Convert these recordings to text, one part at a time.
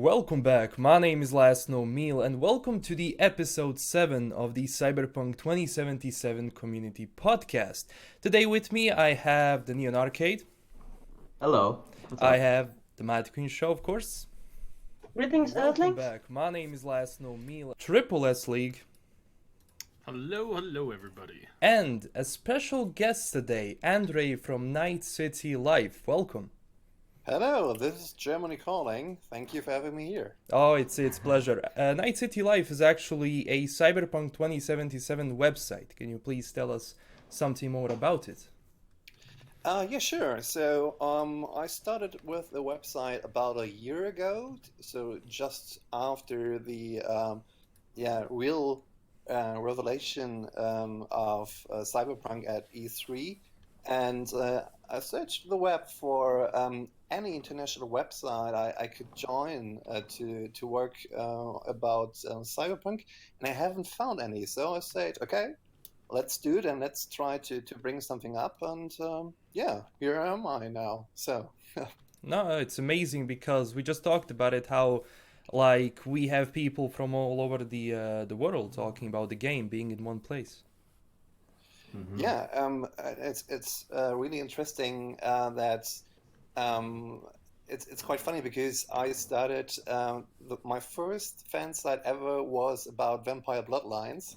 welcome back. My name is LastKnownMeal and welcome to the episode 7 of the Cyberpunk 2077 community podcast. Today with me I have TheNeonArcade. Hello. What's I up? have the MadQueenShow, of course. Greetings, Welcome Earthlings. back. My name is LastKnownMeal. TripleSLeague. Hello, everybody. And a special guest today, Andre from Night City Live. Welcome. Hello, this is Germany calling. Thank you for having me here. Oh, it's pleasure. Night City Live is actually a Cyberpunk 2077 website. Can you please tell us something more about it? Yeah, sure. So, I started with the website about a year ago. So just after the real revelation of Cyberpunk at E3, and I searched the web for any international website I could join to work about Cyberpunk, and I haven't found any. So I said, okay, let's do it and let's try to bring something up. And here am I now. So No, it's amazing because we just talked about it, how like we have people from all over the world talking about the game being in one place. yeah, it's really interesting that it's quite funny because I started my first fan site ever was about vampire bloodlines,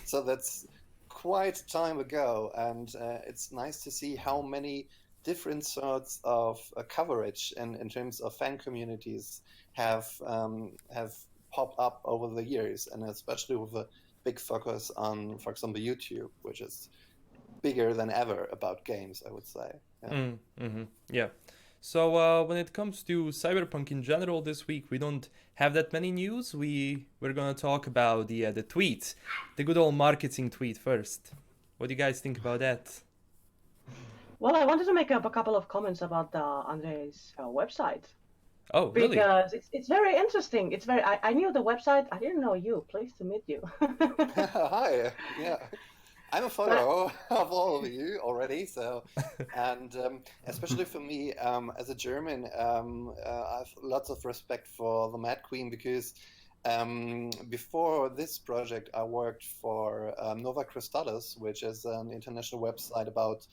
so that's quite time ago, and it's nice to see how many different sorts of coverage in terms of fan communities have popped up over the years, and especially with a big focus on, for example, YouTube, which is bigger than ever about games, I would say. Yeah. Yeah. So when it comes to Cyberpunk in general this week, we don't have that many news. We're gonna talk about the tweet, the good old marketing tweet first. What do you guys think about that? Well, I wanted to make up a couple of comments about Andre's website Oh, really? because it's very interesting. It's very. I knew the website. I didn't know you. Pleased to meet you. Hi, yeah. I'm a follower of all of you already, so, and especially for me, as a German, I have lots of respect for the Mad Queen because before this project, I worked for Nova Crystallis, which is an international website about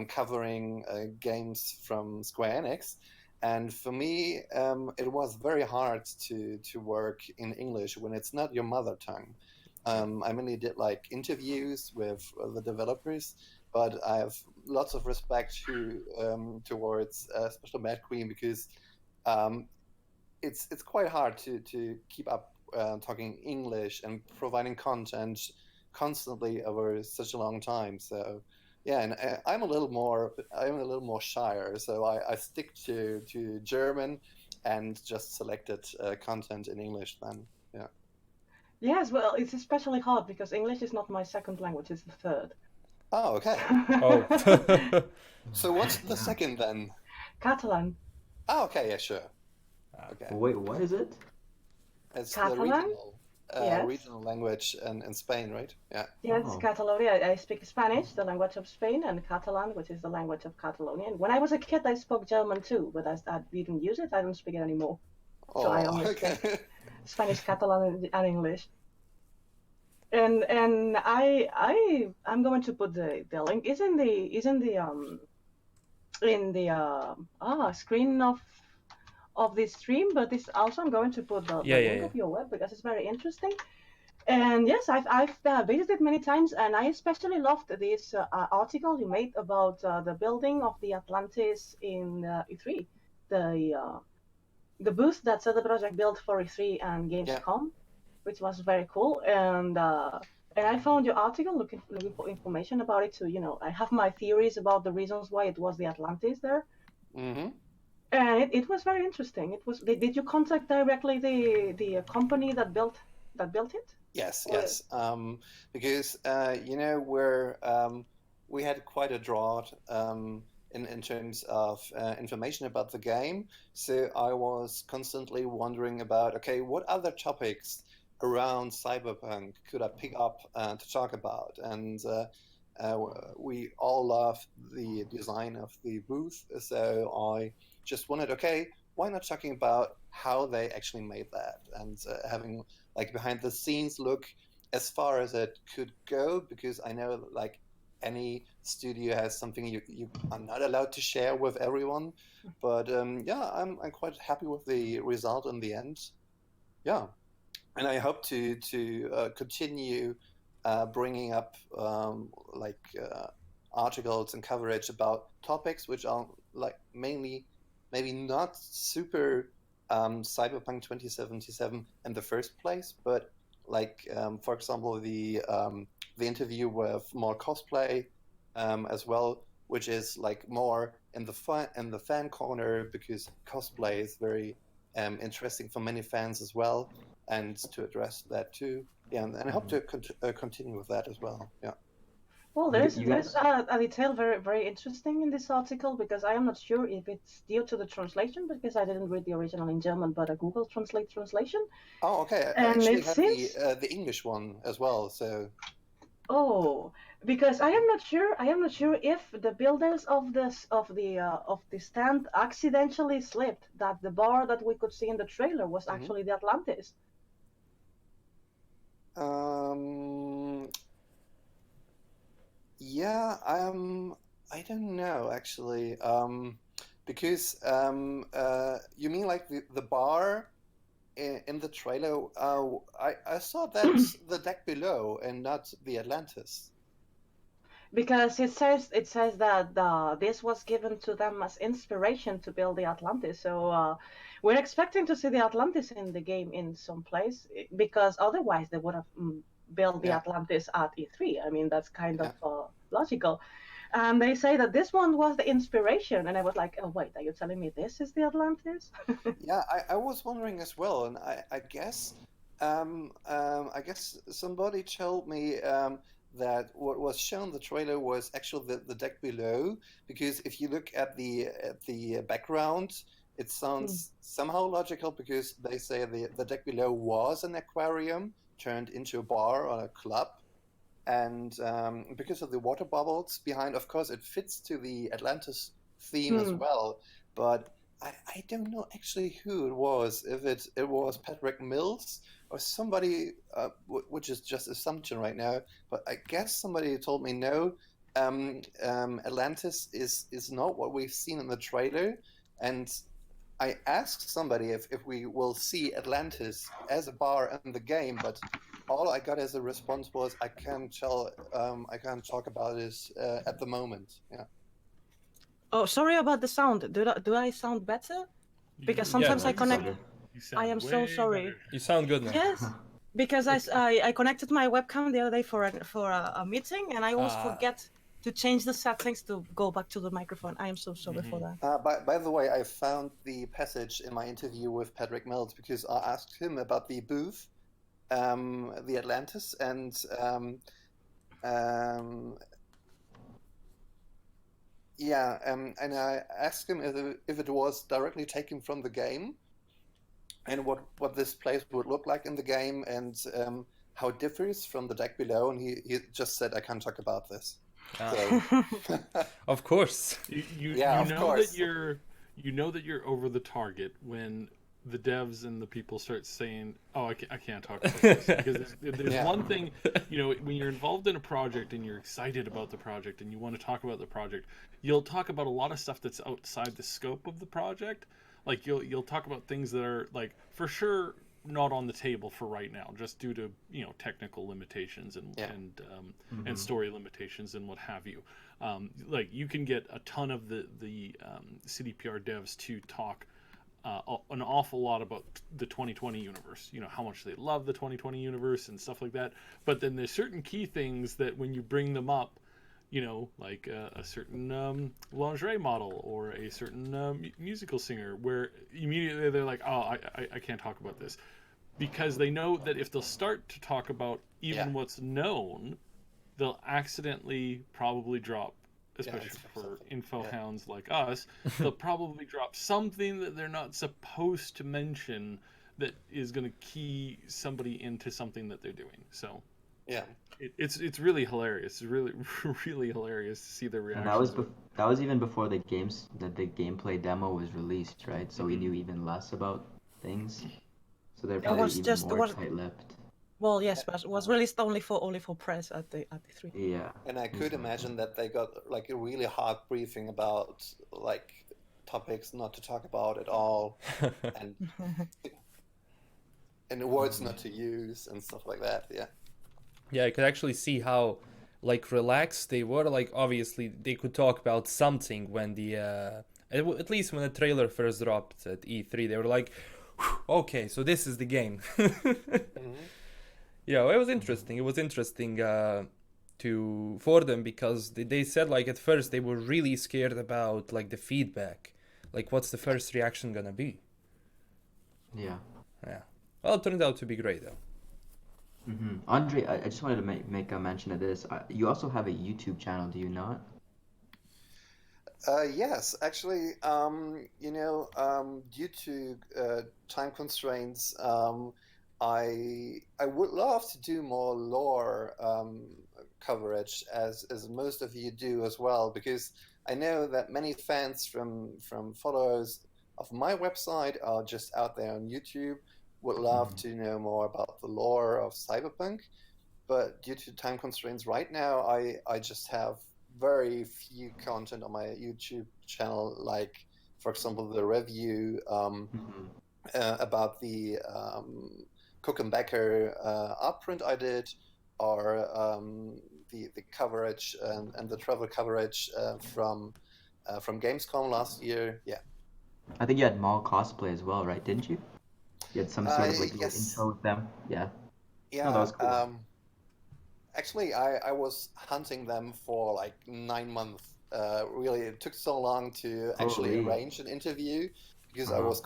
covering games from Square Enix. And for me, it was very hard to work in English when it's not your mother tongue. I mainly did like interviews with the developers, but I have lots of respect towards especially Mad Queen because it's quite hard to keep up talking English and providing content constantly over such a long time. So yeah, and I'm a little more shyer, so I stick to German and just selected content in English then. Yeah. Yes, well, it's especially hard because English is not my second language; it's the third. Oh, okay. Oh. So what's the Yeah. second then? Catalan. Oh, okay, yeah, sure. Okay. Wait, what is it? It's the Catalan? Yes. regional language in Spain, right? Yeah. Yes, Oh. Catalonia. I speak Spanish, the language of Spain, and Catalan, which is the language of Catalonia. And when I was a kid, I spoke German too, but I didn't use it. I don't speak it anymore. Oh, So I only okay. speak Spanish, Catalan, and English. And I'm going to put the link is in the screen of this stream, but this also I'm going to put the link of your web because it's very interesting. And yes, I've visited many times, and I especially loved this article you made about the building of the Atlantis in E3, the booth that CD Projekt built for E3 and Gamescom, which was very cool. And I found your article looking for information about it. So I have my theories about the reasons why it was the Atlantis there. Mm-hmm. And it was very interesting. It was. Did you contact directly the company that built it? Yes, Or- yes. Because we had quite a drought in terms of information about the game. So I was constantly wondering about, okay, what other topics around Cyberpunk could I pick up to talk about? And we all love the design of the booth, so I just wondered, okay, why not talking about how they actually made that and having like behind the scenes look as far as it could go, because I know like any studio has something you are not allowed to share with everyone. But yeah, I'm quite happy with the result in the end. Yeah, and I hope to continue bringing up articles and coverage about topics which are like mainly maybe not super Cyberpunk 2077 in the first place, but like for example the interview with more cosplay as well, which is like more in the fan corner, because cosplay is very interesting for many fans as well, and to address that too. Yeah, and I hope to continue with that as well. Yeah. Well, You, there's you there's guys, a detail very interesting in this article, because I am not sure if it's due to the translation, because I didn't read the original in German, but a Google translation, Oh, okay. I and actually it have seems the English one as well. So oh, because I am not sure if the builders of the stand accidentally slipped that the bar that we could see in the trailer was mhm. actually the Atlantis. um, yeah, I don't know actually. Because you mean like the bar in the trailer? I saw that's the deck below and not the Atlantis. Because it says that this was given to them as inspiration to build the Atlantis. So we're expecting to see the Atlantis in the game in some place, because otherwise they would have built the Yeah, Atlantis at E3. I mean, that's kind of yeah. logical. And they say that this one was the inspiration, and I was like, oh wait, are you telling me this is the Atlantis? Yeah, I was wondering as well, and I guess somebody told me that what was shown in the trailer was actually the deck below, because if you look at the background, it sounds somehow logical, because they say the deck below was an aquarium turned into a bar or a club, and because of the water bubbles behind, of course, it fits to the Atlantis theme as Hmm. well. But I don't know actually who it was. If it was Patrick Mills or somebody, which is just assumption right now. But I guess somebody told me no. Atlantis is not what we've seen in the trailer, and I asked somebody if we will see Atlantis as a bar in the game, but all I got as a response was I can't talk about this at the moment. Yeah. Oh, sorry about the sound. Do I sound better? Because Yeah, sometimes I much connect. better. You I sound am so way sorry. better. you sound good now. Yes, because I connected my webcam the other day for a meeting, and I always Ah, forget to change the settings to go back to the microphone. I am so sorry for that. By the way, I found the passage in my interview with Patrick Mills, because I asked him about the booth, the Atlantis, and um, yeah, and I asked him if it was directly taken from the game, and what this place would look like in the game, and how it differs from the deck below, and he just said, I can't talk about this. ah, So of course. yeah, You of know that course. you're over the target when the devs and the people start saying, "Oh, I can't talk about this," because there's Yeah. one thing, when you're involved in a project and you're excited about the project and you want to talk about the project, you'll talk about a lot of stuff that's outside the scope of the project. Like you'll talk about things that are like for sure not on the table for right now, just due to technical limitations and Yeah. and story limitations and what have you. Like you can get a ton of the CDPR devs to talk an awful lot about the 2020 universe. How much they love the 2020 universe and stuff like that. But then there's certain key things that when you bring them up, like a certain lingerie model or a certain musical singer, where immediately they're like, "Oh, I can't talk about this," because they know that if they'll start to talk about even Yeah. what's known, they'll accidentally probably drop, especially it's for something. info Yeah. hounds like us, they'll probably drop something that they're not supposed to mention that is going to key somebody into something that they're doing. So Yeah. It's really hilarious. It's really really hilarious to see the And reactions. that was even before the gameplay demo was released, right? So we Mhm. knew even less about things. So they're It probably was even just it more was tight-lipped. well, yes, but it was released only for press at the 3. Yeah. And I could Exactly. imagine that they got like a really hard briefing about like topics not to talk about at all, and words not to use and stuff like that. Yeah. Yeah, I could actually see how like relaxed they were. Like obviously they could talk about something when at least when the trailer first dropped at E3, they were like, okay, so this is the game. Hmm. Yeah, well, it was interesting. It was interesting for them because they said like at first they were really scared about like the feedback, like what's the first reaction gonna be? Yeah. Yeah, well, it turned out to be great though. Andre, I just wanted to make a mention of this. You also have a YouTube channel, do you not? Yes, actually, due to time constraints, I would love to do more lore coverage, as most of you do as well, because I know that many fans from followers of my website are just out there on YouTube, would love to know more about the lore of Cyberpunk. But due to time constraints right now, I just have very few content on my YouTube channel, like, for example, the review about the Cook and Becker art print I did, or the coverage and the travel coverage from Gamescom last year. Yeah. I think you had mall cosplay as well, right? Didn't you? You had some sort of like little Yes. intro with them. Yeah. No, that Yeah. was cool. Actually, I was hunting them for like 9 months. Really, it took so long to actually Holy. arrange an interview because I Uh-huh. was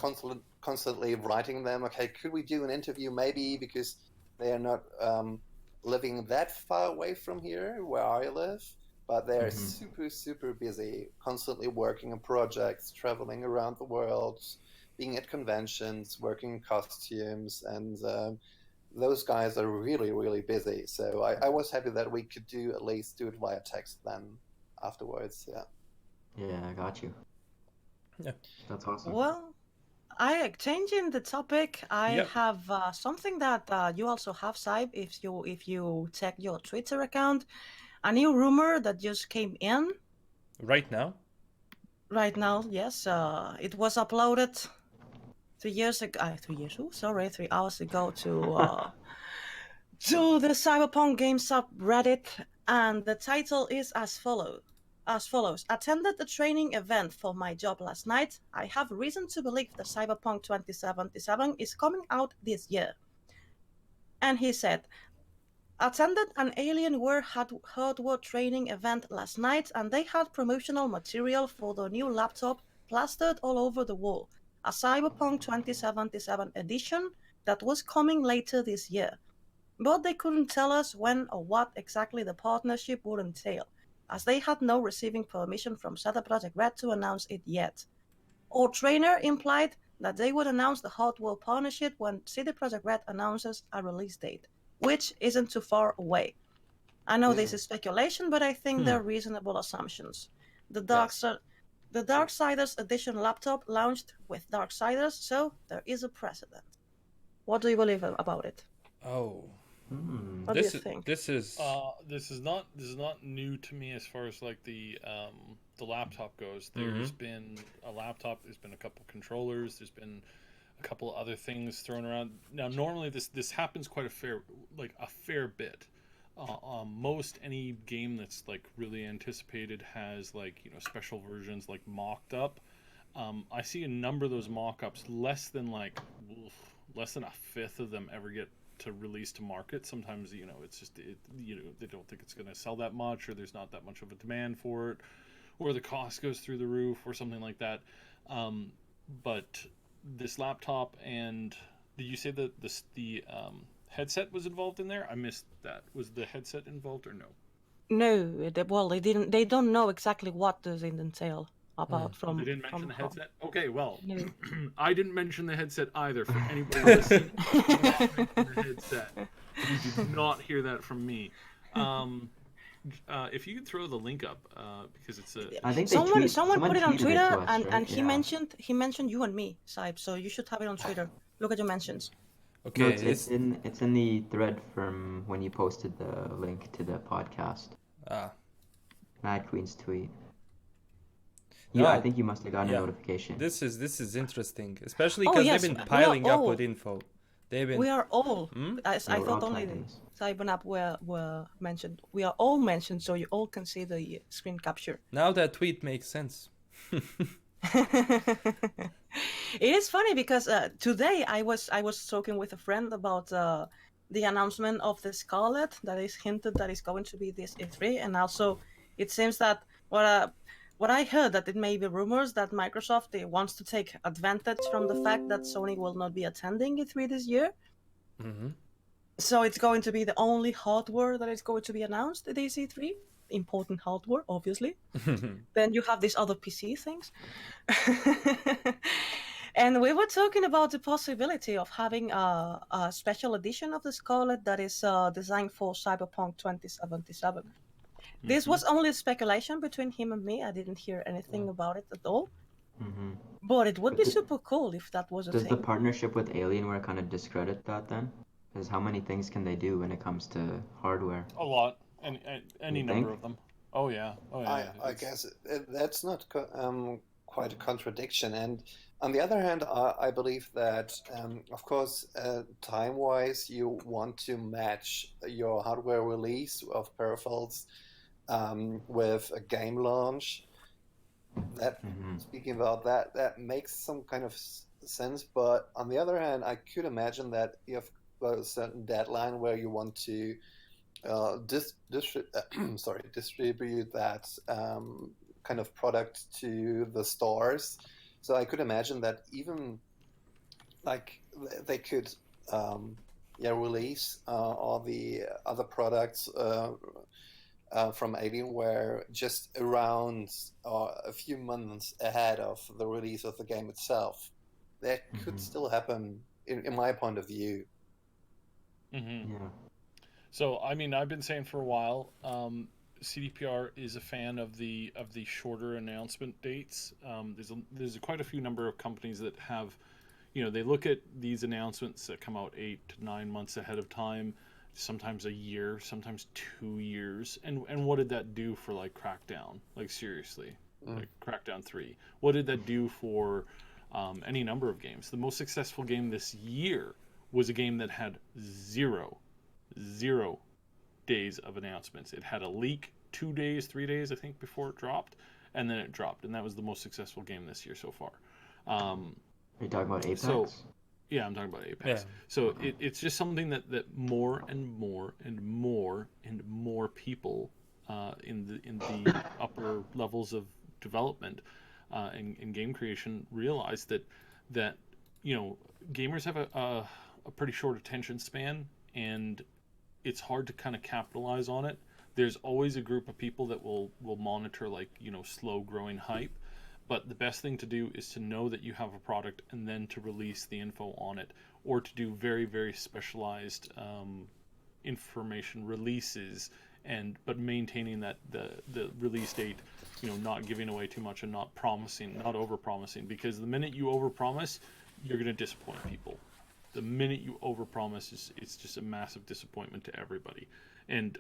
constantly writing them. Okay, could we do an interview? Maybe because they are not living that far away from here where I live, but they're super busy, constantly working on projects, traveling around the world, being at conventions, working in costumes, and those guys are really busy. So I was happy that we could at least do it via text then afterwards. Yeah. Yeah, I got you. Yeah. That's awesome. Well, changing the topic, I Yep. have something that you also have, Saib, if you check your Twitter account, a new rumor that just came in Right now. right now. Yes, it was uploaded 3 years ago. 3 years? Oh, sorry, 3 hours ago to the Cyberpunk game subreddit, and the title is as follows. Attended a training event for my job last night. I have reason to believe that Cyberpunk 2077 is coming out this year. And he said, attended an Alienware hardware training event last night, and they had promotional material for the new laptop plastered all over the wall. A Cyberpunk 2077 edition that was coming later this year. But they couldn't tell us when or what exactly the partnership would entail, as they had no receiving permission from CD Projekt Red to announce it yet. Our trainer implied that they would announce the hardware partnership when CD Projekt Red announces a release date, which isn't too far away. I know this is speculation, but I think they're reasonable assumptions. The Yes. Darksiders Edition laptop launched with Darksiders, so there is a precedent. What do you believe about it? Oh, What do you think? this is This is not new to me as far as like the laptop goes. There's been a laptop. There's been a couple controllers. There's been a couple of other things thrown around. Now, normally this happens quite a fair bit. Most any game that's like really anticipated has like special versions like mocked up. I see a number of those mock-ups. Less than a fifth of them ever get to release to market. Sometimes it's just they don't think it's going to sell that much, or there's not that much of a demand for it, or the cost goes through the roof, or something like that. But this laptop, and did you say that the headset was involved in there? I missed that. Was the headset involved or no? No, they didn't. They don't know exactly what does it entail. apart They from didn't mention the home. headset. Okay, well, No. I didn't mention the headset either. For anybody listening, I did not mention the headset. You did not hear that from me. If you could throw the link up, because it's a. I think Someone put it on tweeted Twitter, it to us, and right? he mentioned you and me, Saib. So you should have it on Twitter. Look at your mentions. Okay, No, it's in the thread from when you posted the link to the podcast. MadQueen's tweet. No, I think you must have gotten a notification. This is interesting, especially Oh, because yes, they've been we are piling up all- with info. We are all. I Yeah, we're thought all only Titans. Cyberpunk were mentioned. We are all mentioned, so you all can see the screen capture. Now that tweet makes sense. It is funny because today I was talking with a friend about the announcement of the Scarlet that is hinted that is going to be this E3, and also it seems that what I heard that it may be rumors that Microsoft wants to take advantage from the fact that Sony will not be attending E3 this year. Mm-hmm. So it's going to be the only hardware that is going to be announced at this E3. Important hardware, obviously. Then you have these other PC things. And we were talking about the possibility of having a special edition of the Scarlet that is designed for Cyberpunk 2077. This was only speculation between him and me. I didn't hear anything about it at all. But it would be super cool if that was a thing. Does the partnership with Alienware kind of discredit that then? Because how many things can they do when it comes to hardware? A lot. Any You number think? of them. Oh yeah. I guess that's not quite a contradiction. And on the other hand, I believe that, of course, time-wise, you want to match your hardware release of peripherals with a game launch. That speaking about that makes some kind of sense. But on the other hand, I could imagine that you have got a certain deadline where you want to distribute that kind of product to the stores. So I could imagine that even like they could release all the other products from Alienware just around a few months ahead of the release of the game itself. That could still happen in my point of view. Yeah. So I mean, I've been saying for a while, CDPR is a fan of the shorter announcement dates. There's quite a few number of companies that have, they look at these announcements that come out 8 to 9 months ahead of time, sometimes a year, sometimes 2 years. And what did that do for like Crackdown? Like seriously, like Crackdown 3. What did that do for any number of games? The most successful game this year was a game that had zero days of announcements. It had a leak 2 days, 3 days, I think, before it dropped, and then it dropped, and that was the most successful game this year so far. Are you talking about Apex? Yeah, I'm talking about Apex. Yeah. So it's just something that more and more people in the upper levels of development and game creation realize that gamers have a pretty short attention span, and it's hard to kind of capitalize on it. There's always a group of people that will monitor slow growing hype, but the best thing to do is to know that you have a product and then to release the info on it, or to do very, very specialized information releases, but maintaining that the release date, not giving away too much and not over promising, because the minute you over promise, you're going to disappoint people. The minute you overpromise, it's just a massive disappointment to everybody. And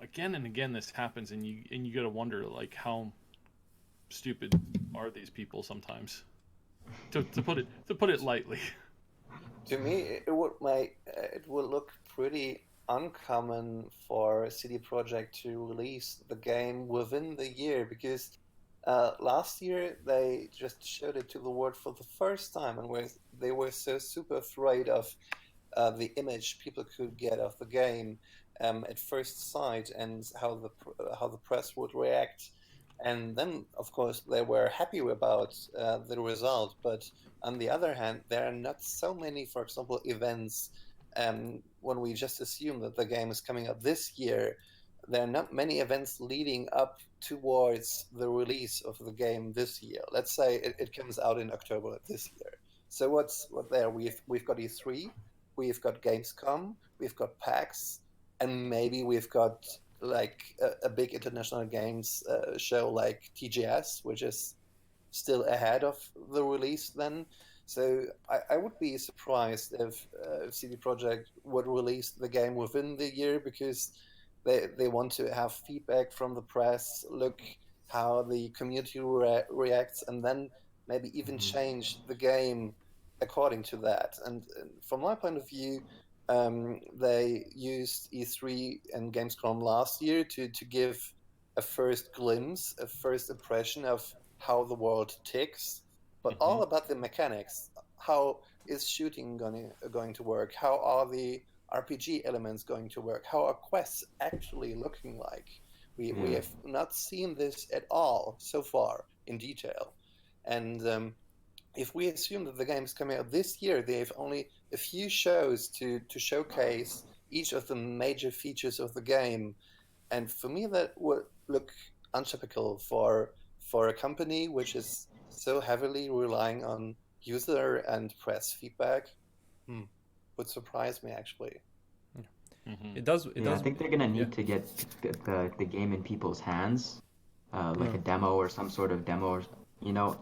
again and again this happens, and you got to wonder how stupid are these people sometimes, to put it lightly. To me, it would look pretty uncommon for CD Projekt to release the game within the year, because last year they just showed it to the world for the first time, and they were so super afraid of the image people could get of the game at first sight, and how the press would react. And then, of course, they were happy about the result. But on the other hand, there are not so many, for example, events when we just assume that the game is coming out this year. there are not many events leading up towards the release of the game this year. Let's say it comes out in October this year. So what there? We've got E3, we've got Gamescom, we've got PAX, and maybe we've got like a big international games show like TGS, which is still ahead of the release then. So I would be surprised if CD Projekt would release the game within the year, because they want to have feedback from the press, look how the community reacts, and then maybe even change the game according to that. And from my point of view, they used E3 and Gamescom last year to give a first glimpse, a first impression of how the world ticks, but all about the mechanics. How is shooting going to work? How are the RPG elements going to work? How are quests actually looking like? We have not seen this at all so far in detail. And if we assume that the game is coming out this year, they have only a few shows to showcase each of the major features of the game. And for me, that would look untypical for a company which is so heavily relying on user and press feedback. Would surprise me, actually. It does. I think they're gonna need to get the game in people's hands, like a demo or some sort of demo,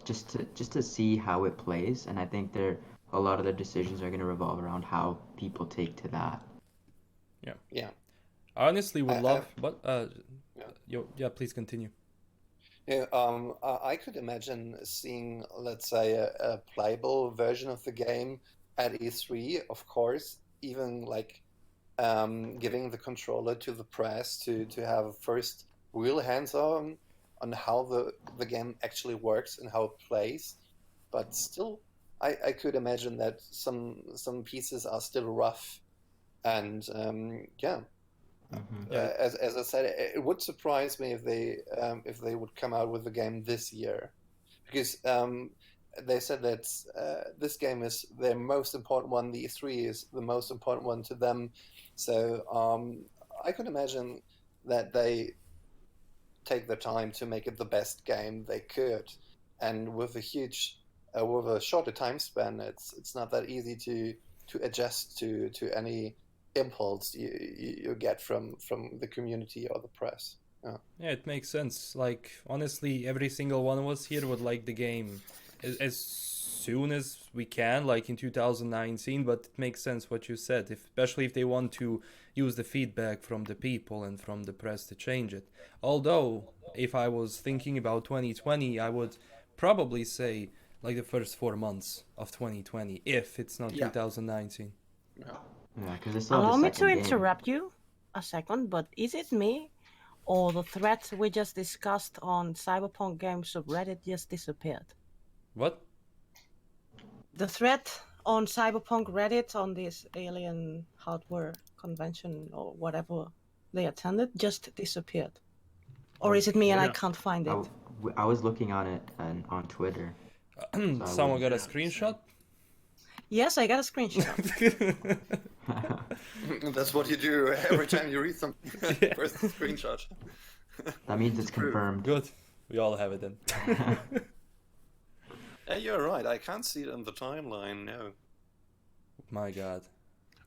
just to see how it plays. And I think a lot of their decisions are gonna revolve around how people take to that. Yeah. I honestly would love. Please continue. Yeah, I could imagine seeing, let's say, a playable version of the game at E3, of course, even like giving the controller to the press to have first real hands-on on how the game actually works and how it plays. But still, I could imagine that some pieces are still rough, and as I said, it would surprise me if they would come out with the game this year, because they said that this game is their most important one. The E3 is the most important one to them, so I could imagine that they take the time to make it the best game they could, and with a shorter time span, it's not that easy to adjust to any impulse you get from the community or the press. Yeah, it makes sense. Like, honestly, every single one of us here would like the game as soon as we can, like in 2019, but it makes sense what you said, especially if they want to use the feedback from the people and from the press to change it. Although, if I was thinking about 2020, I would probably say like the first 4 months of 2020, if it's not 2019. Yeah, because it's still Allow the me to second game. interrupt you a second, but is it me or the thread we just discussed on Cyberpunk game subreddit just disappeared? What? The thread on Cyberpunk Reddit on this alien hardware convention or whatever they attended just disappeared. Or is it me and I can't find it? I was looking on it on Twitter. Someone got a screenshot? Yes, I got a screenshot. That's what you do every time you read something. First screenshot. That means it's confirmed. Good. We all have it then. Yeah, you're right. I can't see it on the timeline, no. My God.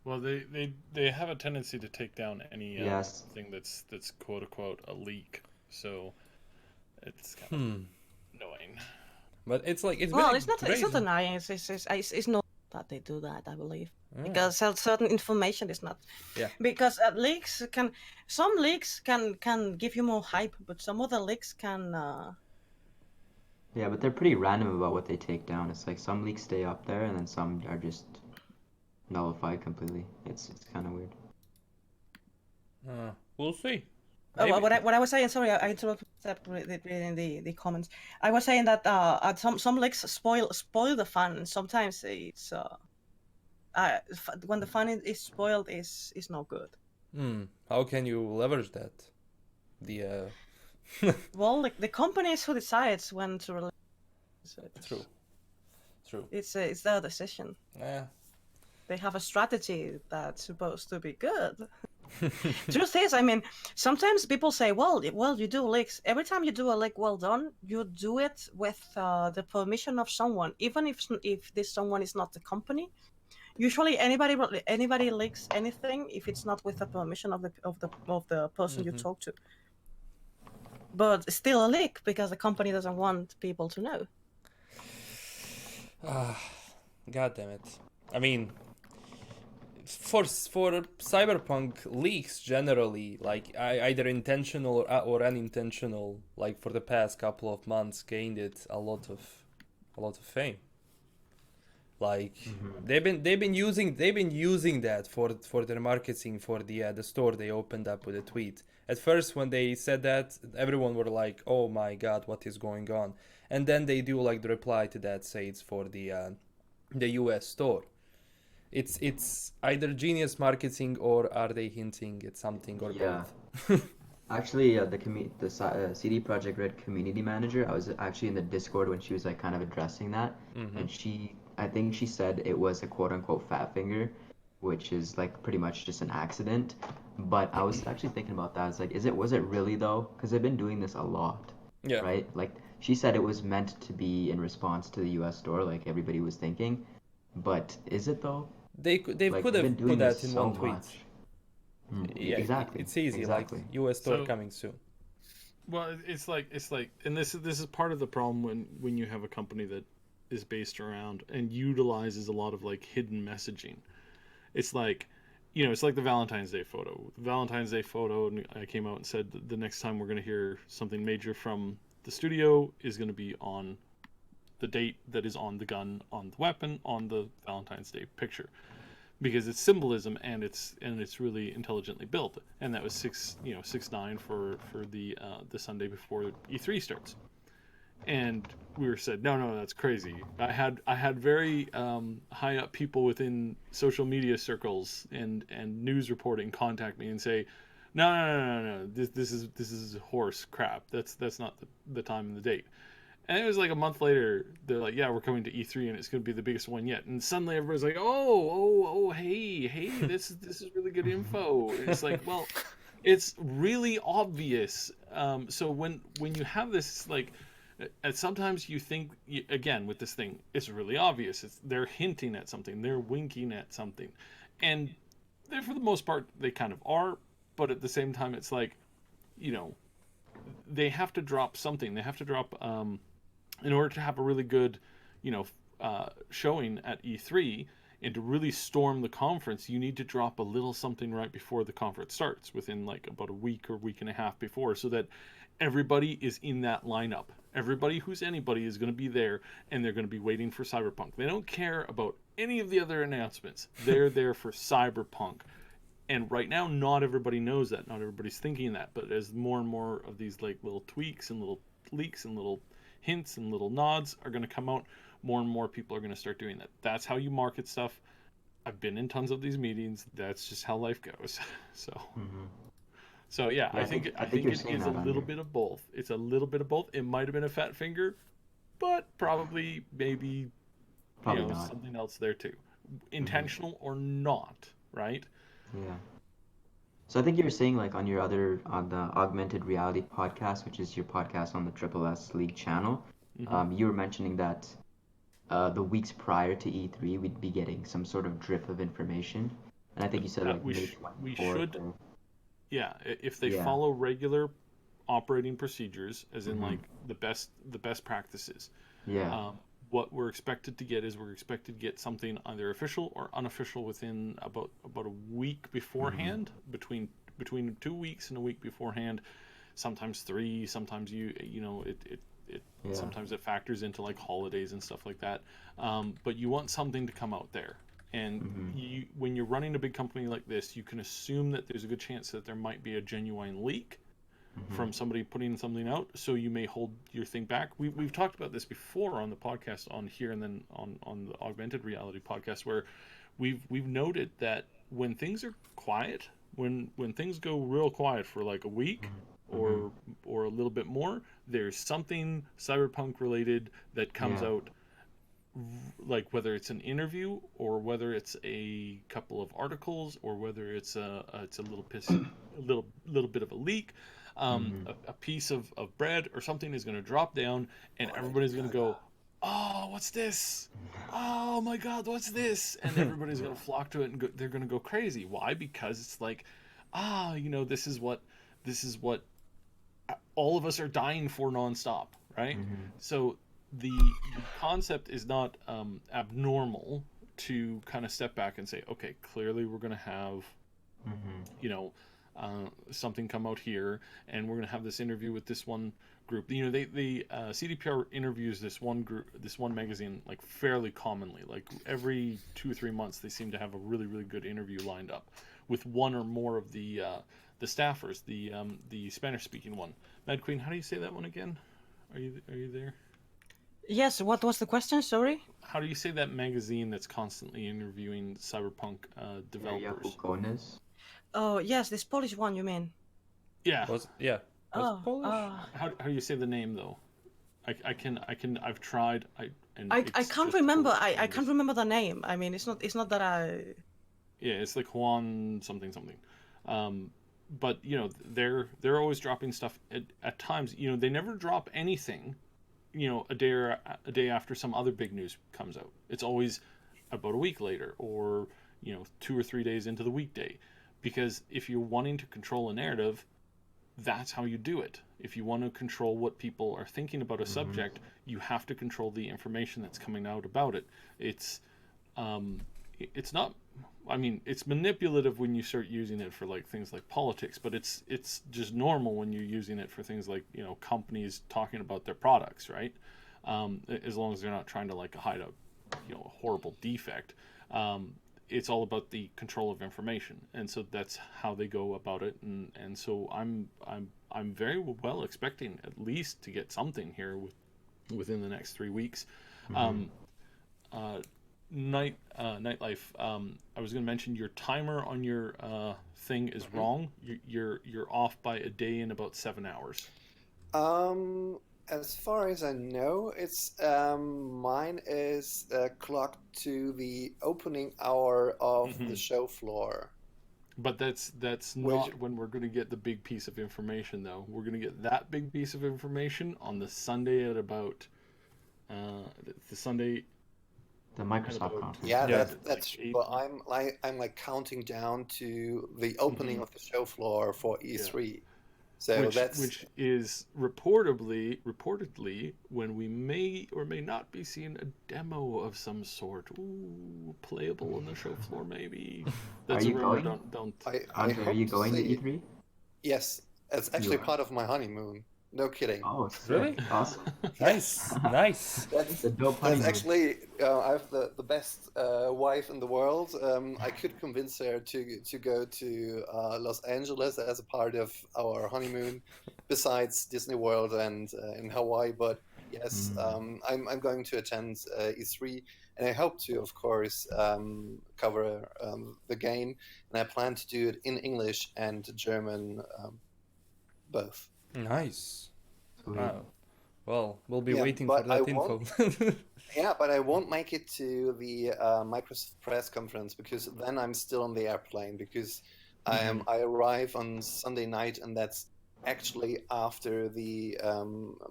Well, they have a tendency to take down any thing that's quote unquote a leak. So it's kind of annoying. But it's like it's not annoying. It's not that they do that, I believe, because certain information is not. Yeah. Because some leaks can give you more hype, but some other leaks can. Yeah, but they're pretty random about what they take down. It's like some leaks stay up there, and then some are just nullified completely. It's kind of weird. We'll see. What I was saying, sorry, I interrupted in the comments. I was saying that some leaks spoil the fun, and sometimes it's when the fun is spoiled is not good. How can you leverage that? Well, the company is who decides when to release it. True. It's their decision. Yeah. They have a strategy that's supposed to be good. Truth is, I mean, sometimes people say, well, you do leaks. Every time you do a leak well done, you do it with the permission of someone, even if this someone is not the company. Usually, anybody leaks anything if it's not with the permission of the person you talk to. But it's still a leak because the company doesn't want people to know. God damn it! I mean, for Cyberpunk, leaks generally, like either intentional or unintentional, like for the past couple of months, gained it a lot of fame. Like they've been using that for their marketing for the store they opened up with a tweet. At first, when they said that, everyone were like, "Oh my God, what is going on?" And then they do like the reply to that, say it's for the U.S. store. It's either genius marketing or are they hinting at something or Yeah. both? Actually, CD Projekt Red community manager, I was actually in the Discord when she was like kind of addressing that, and I think she said it was a quote unquote fat finger, which is like pretty much just an accident. But I was actually thinking about that. I was like, was it really though? Because they've been doing this a lot, Yeah. right? Like she said it was meant to be in response to the US store, like everybody was thinking. But is it though? They Like could they've been have put doing this that in so one tweet. much. Yeah, Exactly. it's easy. Exactly. Like U.S. store So- coming soon. Well, it's like, and this is part of the problem when you have a company that is based around and utilizes a lot of like hidden messaging. It's like, it's like the Valentine's Day photo. The Valentine's Day photo, and I came out and said that the next time we're going to hear something major from the studio is going to be on the date that is on the gun, on the weapon, on the Valentine's Day picture, because it's symbolism and it's really intelligently built. And that was 6/9 for the Sunday before E3 starts. And we were said, no, that's crazy. I had very high up people within social media circles and news reporting contact me and say, no, this is horse crap. That's not the time and the date. And it was like a month later, they're like, yeah, we're coming to E3 and it's going to be the biggest one yet. And suddenly everybody's like, oh, hey, this is really good info. And it's like, well, it's really obvious. So when you have this, like, sometimes you think, again, with this thing, it's really obvious. They're hinting at something. They're winking at something. And they, for the most part, they kind of are. But at the same time, it's like, they have to drop something. They have to drop, in order to have a really good, showing at E3 and to really storm the conference, you need to drop a little something right before the conference starts, within like about a week or week and a half before, so that everybody is in that lineup. Everybody who's anybody is going to be there, and they're going to be waiting for Cyberpunk. They don't care about any of the other announcements. They're there for Cyberpunk. And right now, not everybody knows that. Not everybody's thinking that. But as more and more of these like little tweaks and little leaks and little hints and little nods are going to come out, more and more people are going to start doing that. That's how you market stuff. I've been in tons of these meetings. That's just how life goes. So yeah, I think you're it seeing is a that on little here. bit of both. It's a little bit of both. It might have been a fat finger, but maybe Probably not. something else there too, intentional or not, right? Yeah. So I think you were saying like on the Augmented Reality podcast, which is your podcast on the TripleSLeague channel, you were mentioning that the weeks prior to E3 we'd be getting some sort of drip of information, and I think you said like May We 24th. should, yeah, if they Yeah. follow regular operating procedures, as in like the best practices. Yeah. What we're expected to get is something either official or unofficial within about a week beforehand, between 2 weeks and a week beforehand, sometimes 3, sometimes it Yeah. sometimes it factors into like holidays and stuff like that. But you want something to come out there. And when you're running a big company like this, you can assume that there's a good chance that there might be a genuine leak from somebody putting something out, so you may hold your thing back. We've talked about this before on the podcast on here, and then on the Augmented Reality podcast, where we've noted that when things are quiet, when things go real quiet for like a week or a little bit more, there's something Cyberpunk related that comes Yeah. out like whether it's an interview or whether it's a couple of articles or whether it's a little bit of a leak, a piece of bread or something is going to drop down, and everybody's going to go, oh, what's this? Oh my God, what's this? And everybody's going to flock to it, and they're going to go crazy. Why? Because it's like, this is what all of us are dying for nonstop, right? So the concept is not abnormal to kind of step back and say, okay, clearly we're going to have, something come out here, and we're going to have this interview with this one group. They CDPR interviews this one magazine like fairly commonly. Like every 2 or 3 months, they seem to have a really, really good interview lined up with one or more of the staffers, the Spanish-speaking one. MadQueen, how do you say that one again? Are you there? Yes, what was the question? Sorry? How do you say that magazine that's constantly interviewing Cyberpunk developers? Oh, yes, this Polish one, you mean? Yeah. Was Polish? How do you say the name though? I've tried. I can't remember. I can't remember the name. I mean, it's not that I. Yeah, it's like Juan something. But they're always dropping stuff at times. They never drop anything. A day after some other big news comes out. It's always about a week later, or 2 or 3 days into the weekday, because if you're wanting to control a narrative, that's how you do it. If you want to control what people are thinking about a subject, you have to control the information that's coming out about it. It's not. I mean, it's manipulative when you start using it for like things like politics, but it's just normal when you're using it for things like companies talking about their products, right? As long as they're not trying to like hide a horrible defect. It's all about the control of information, and so that's how they go about it. And so I'm very well expecting at least to get something here within the next 3 weeks. Nightlife. I was going to mention your timer on your thing is wrong. You're off by a day and about 7 hours. As far as I know, it's mine is clocked to the opening hour of the show floor. But that's not when we're going to get the big piece of information, though. We're going to get that big piece of information on the Sunday at about the Microsoft conference. Yeah, that's true. But I'm like counting down to the opening of the show floor for E3. Yeah. So which is reportedly when we may or may not be seeing a demo of some sort. Ooh, playable on the show floor maybe. That's are you going? Andre, are you going to E3? Yes, it's actually part of my honeymoon. No kidding. Oh, really? Awesome. Nice. That's a dope honeymoon. That's actually I have the best wife in the world. I could convince her to go to Los Angeles as a part of our honeymoon, besides Disney World and in Hawaii. But yes, I'm going to attend E3, and I hope to, of course, cover the game. And I plan to do it in English and German, both. Nice. Wow. Well, we'll be waiting for that info. Yeah, but I won't make it to the Microsoft press conference, because then I'm still on the airplane, because I arrive on Sunday night, and that's actually after the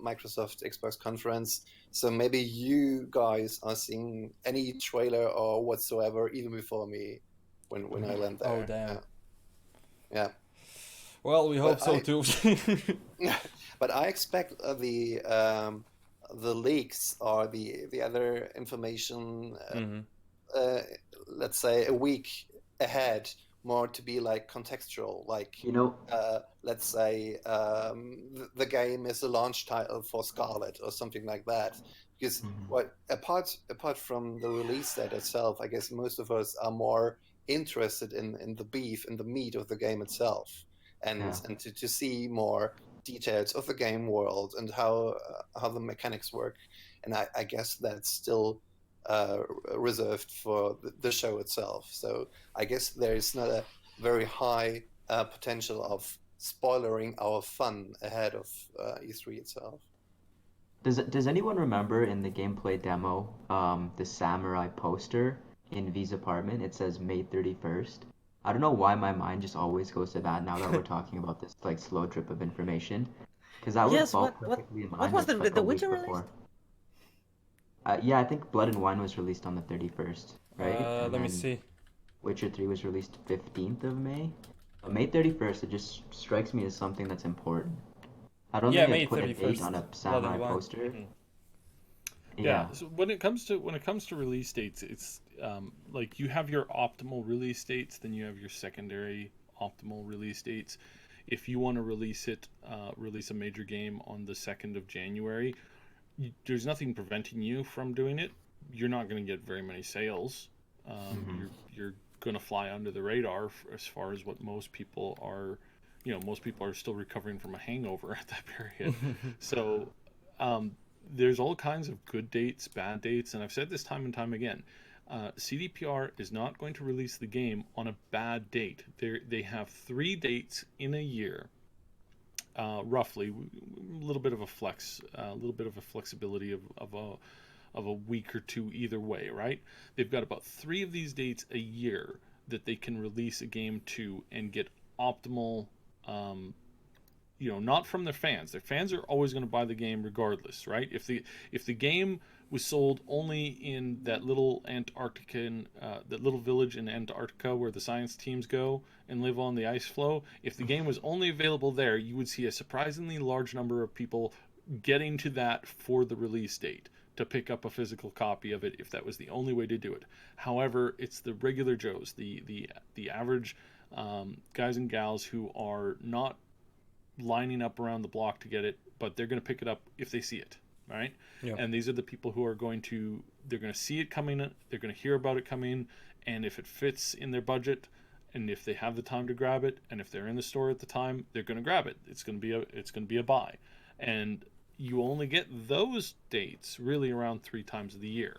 Microsoft Xbox conference. So maybe you guys are seeing any trailer or whatsoever even before me when I land there. Oh, damn. Yeah. Well, we hope so too. But I expect the leaks or the other information, let's say a week ahead, more to be like contextual, like let's say the game is a launch title for Scarlet or something like that. Because apart from the release date itself, I guess most of us are more interested in the beef, in the meat of the game itself. And to see more details of the game world and how the mechanics work. And I guess that's still reserved for the show itself. So I guess there is not a very high potential of spoilering our fun ahead of E3 itself. Does anyone remember in the gameplay demo, the samurai poster in V's apartment? It says May 31st. I don't know why my mind just always goes to that now that we're talking about this like slow drip of information, because that would Yes, fall perfectly in what line was with like a the week Witcher released? before. Yeah, I think Blood and Wine was released on the 31st, right? And Let me then see. Witcher 3 was released 15th of May. But May 31st, it just strikes me as something that's important. I don't Yeah, think May I'd put a date 31st. on a Blood and samurai Wine. poster. Yeah. Yeah. So when it comes to release dates, it's like you have your optimal release dates, then you have your secondary optimal release dates. If you want to release a major game on the 2nd of January, there's nothing preventing you from doing it. You're not going to get very many sales. You're going to fly under the radar as far as what most people are. Most people are still recovering from a hangover at that period. So there's all kinds of good dates, bad dates, and I've said this time and time again. CDPR is not going to release the game on a bad date. They have 3 dates in a year, roughly, a little bit of a flexibility of a week or two either way, right? They've got about 3 of these dates a year that they can release a game to and get optimal. Not from their fans. Their fans are always going to buy the game regardless, right? If the game was sold only in that little that little village in Antarctica where the science teams go and live on the ice floe, if the game was only available there, you would see a surprisingly large number of people getting to that for the release date to pick up a physical copy of it if that was the only way to do it. However, it's the regular Joes, the average guys and gals who are not lining up around the block to get it, but they're going to pick it up if they see it, right? Yeah. And these are the people who are going to see it coming, they're going to hear about it coming, and if it fits in their budget, and if they have the time to grab it, and if they're in the store at the time, they're going to grab it. It's going to be a buy, and you only get those dates really around 3 times of the year.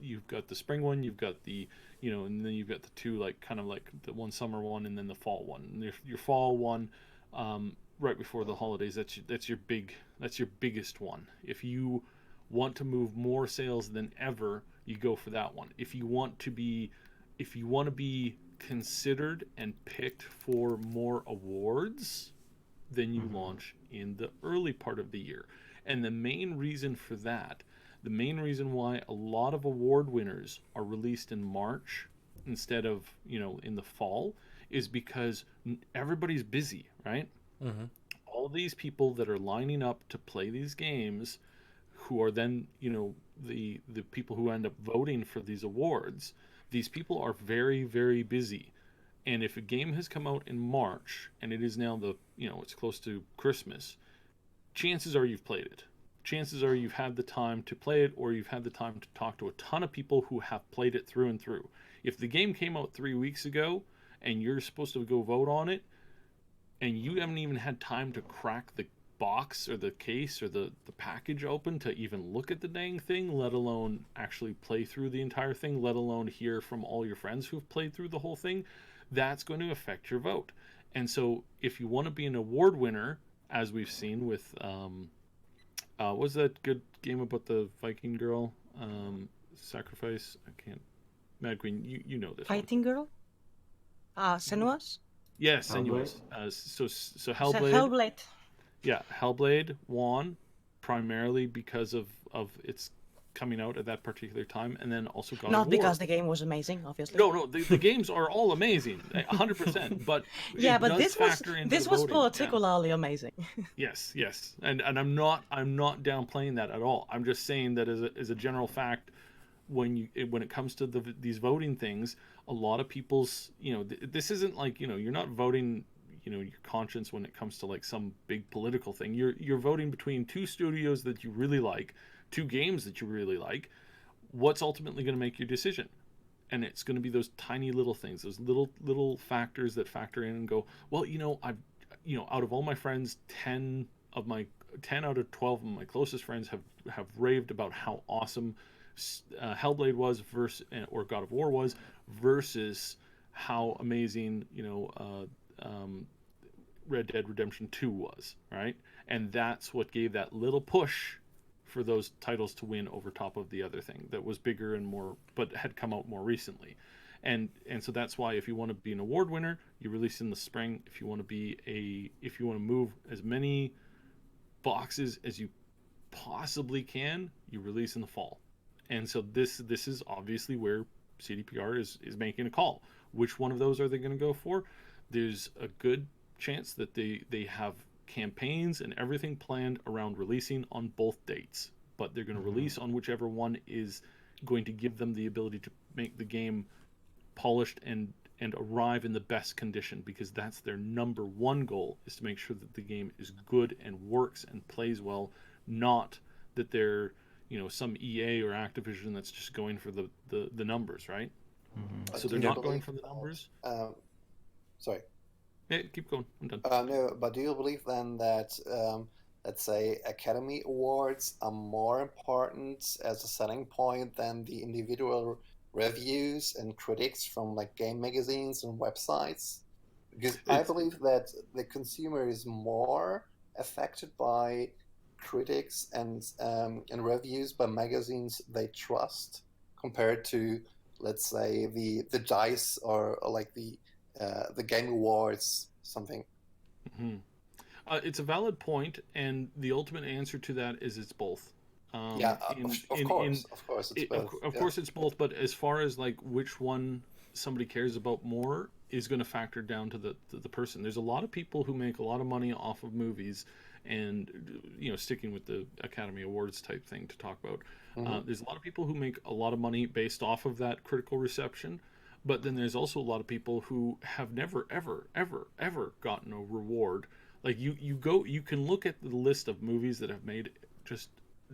You've got the spring one, you've got the and then you've got the 2 like kind of like the one summer one and then the fall one. And your fall one, right before the holidays, that's your biggest one. If you want to move more sales than ever, you go for that one. If you want to be considered and picked for more awards, then you launch in the early part of the year. And the main reason why a lot of award winners are released in March instead of in the fall is because everybody's busy, right? All these people that are lining up to play these games, who are then the people who end up voting for these awards, these people are very, very busy. And if a game has come out in March and it is now it's close to Christmas, chances are you've played it. Chances are you've had the time to play it, or you've had the time to talk to a ton of people who have played it through and through. If the game came out 3 weeks ago and you're supposed to go vote on it, and you haven't even had time to crack the box or the case or the package open to even look at the dang thing, let alone actually play through the entire thing, let alone hear from all your friends who've played through the whole thing, that's going to affect your vote. And so if you want to be an award winner, as we've seen with what was that good game about the Viking girl? Sacrifice? I can't. Mad Queen, you know this Fighting one. Girl? Senua's? Yes, Hellblade? Senua's. So Hellblade. Yeah, Hellblade won primarily because of its coming out at that particular time, and then also God of War. Not because the game was amazing, obviously. No, the games are all amazing, 100%. But yeah, but this was particularly amazing. Yes, and I'm not downplaying that at all. I'm just saying that as a general fact, when it comes to these voting things, a lot of people's this isn't like you're not voting your conscience when it comes to like some big political thing. You're voting between 2 studios that you really like, 2 games that you really like. What's ultimately going to make your decision? And it's going to be those tiny little things, those little factors that factor in and go, well, I've out of all my friends, 10 out of 12 of my closest friends have raved about how awesome Hellblade was or God of War was, versus how amazing Red Dead Redemption 2 was, right? And that's what gave that little push for those titles to win over top of the other thing that was bigger and more, but had come out more recently. And so that's why if you want to be an award winner, you release in the spring. If you want to move as many boxes as you possibly can, you release in the fall. And so this is obviously where CDPR is making a call. Which one of those are they going to go for? There's a good chance that they have campaigns and everything planned around releasing on both dates, but they're going to release on whichever one is going to give them the ability to make the game polished and arrive in the best condition, because that's their number one goal, is to make sure that the game is good and works and plays well, not that they're some EA or Activision that's just going for the numbers, right? So they're not going for the numbers. Sorry. Yeah, keep going. I'm done. No, but do you believe then that, let's say, Academy Awards are more important as a selling point than the individual reviews and critics from like game magazines and websites? Because I believe that the consumer is more affected by critics and reviews by magazines they trust compared to, let's say, the DICE or like the Game Awards, something. Mm-hmm. It's a valid point, and the ultimate answer to that is it's both. Of course it's both. Of course it's both, but as far as like which one somebody cares about more is going to factor down to the person. There's a lot of people who make a lot of money off of movies, and sticking with the Academy Awards type thing to talk about. There's a lot of people who make a lot of money based off of that critical reception, but then there's also a lot of people who have never ever gotten a reward. Like you can look at the list of movies that have made just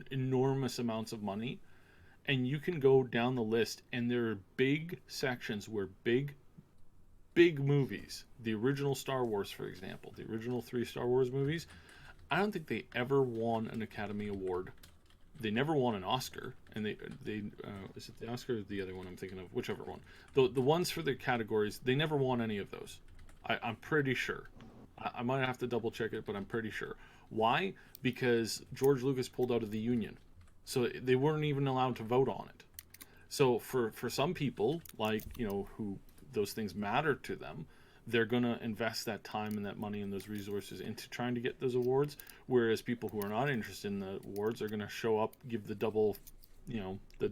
enormous amounts of money, and you can go down the list, and there are big sections where big movies, the original Star Wars, for example, the original 3 Star Wars movies, I don't think they ever won an Academy Award. They never won an Oscar, and they is it the Oscar or the other one I'm thinking of? Whichever one. The ones for the categories, they never won any of those. I'm pretty sure. I might have to double check it, but I'm pretty sure. Why? Because George Lucas pulled out of the union, so they weren't even allowed to vote on it. So for some people, like who those things matter to them, they're going to invest that time and that money and those resources into trying to get those awards, whereas people who are not interested in the awards are going to show up, give the double, the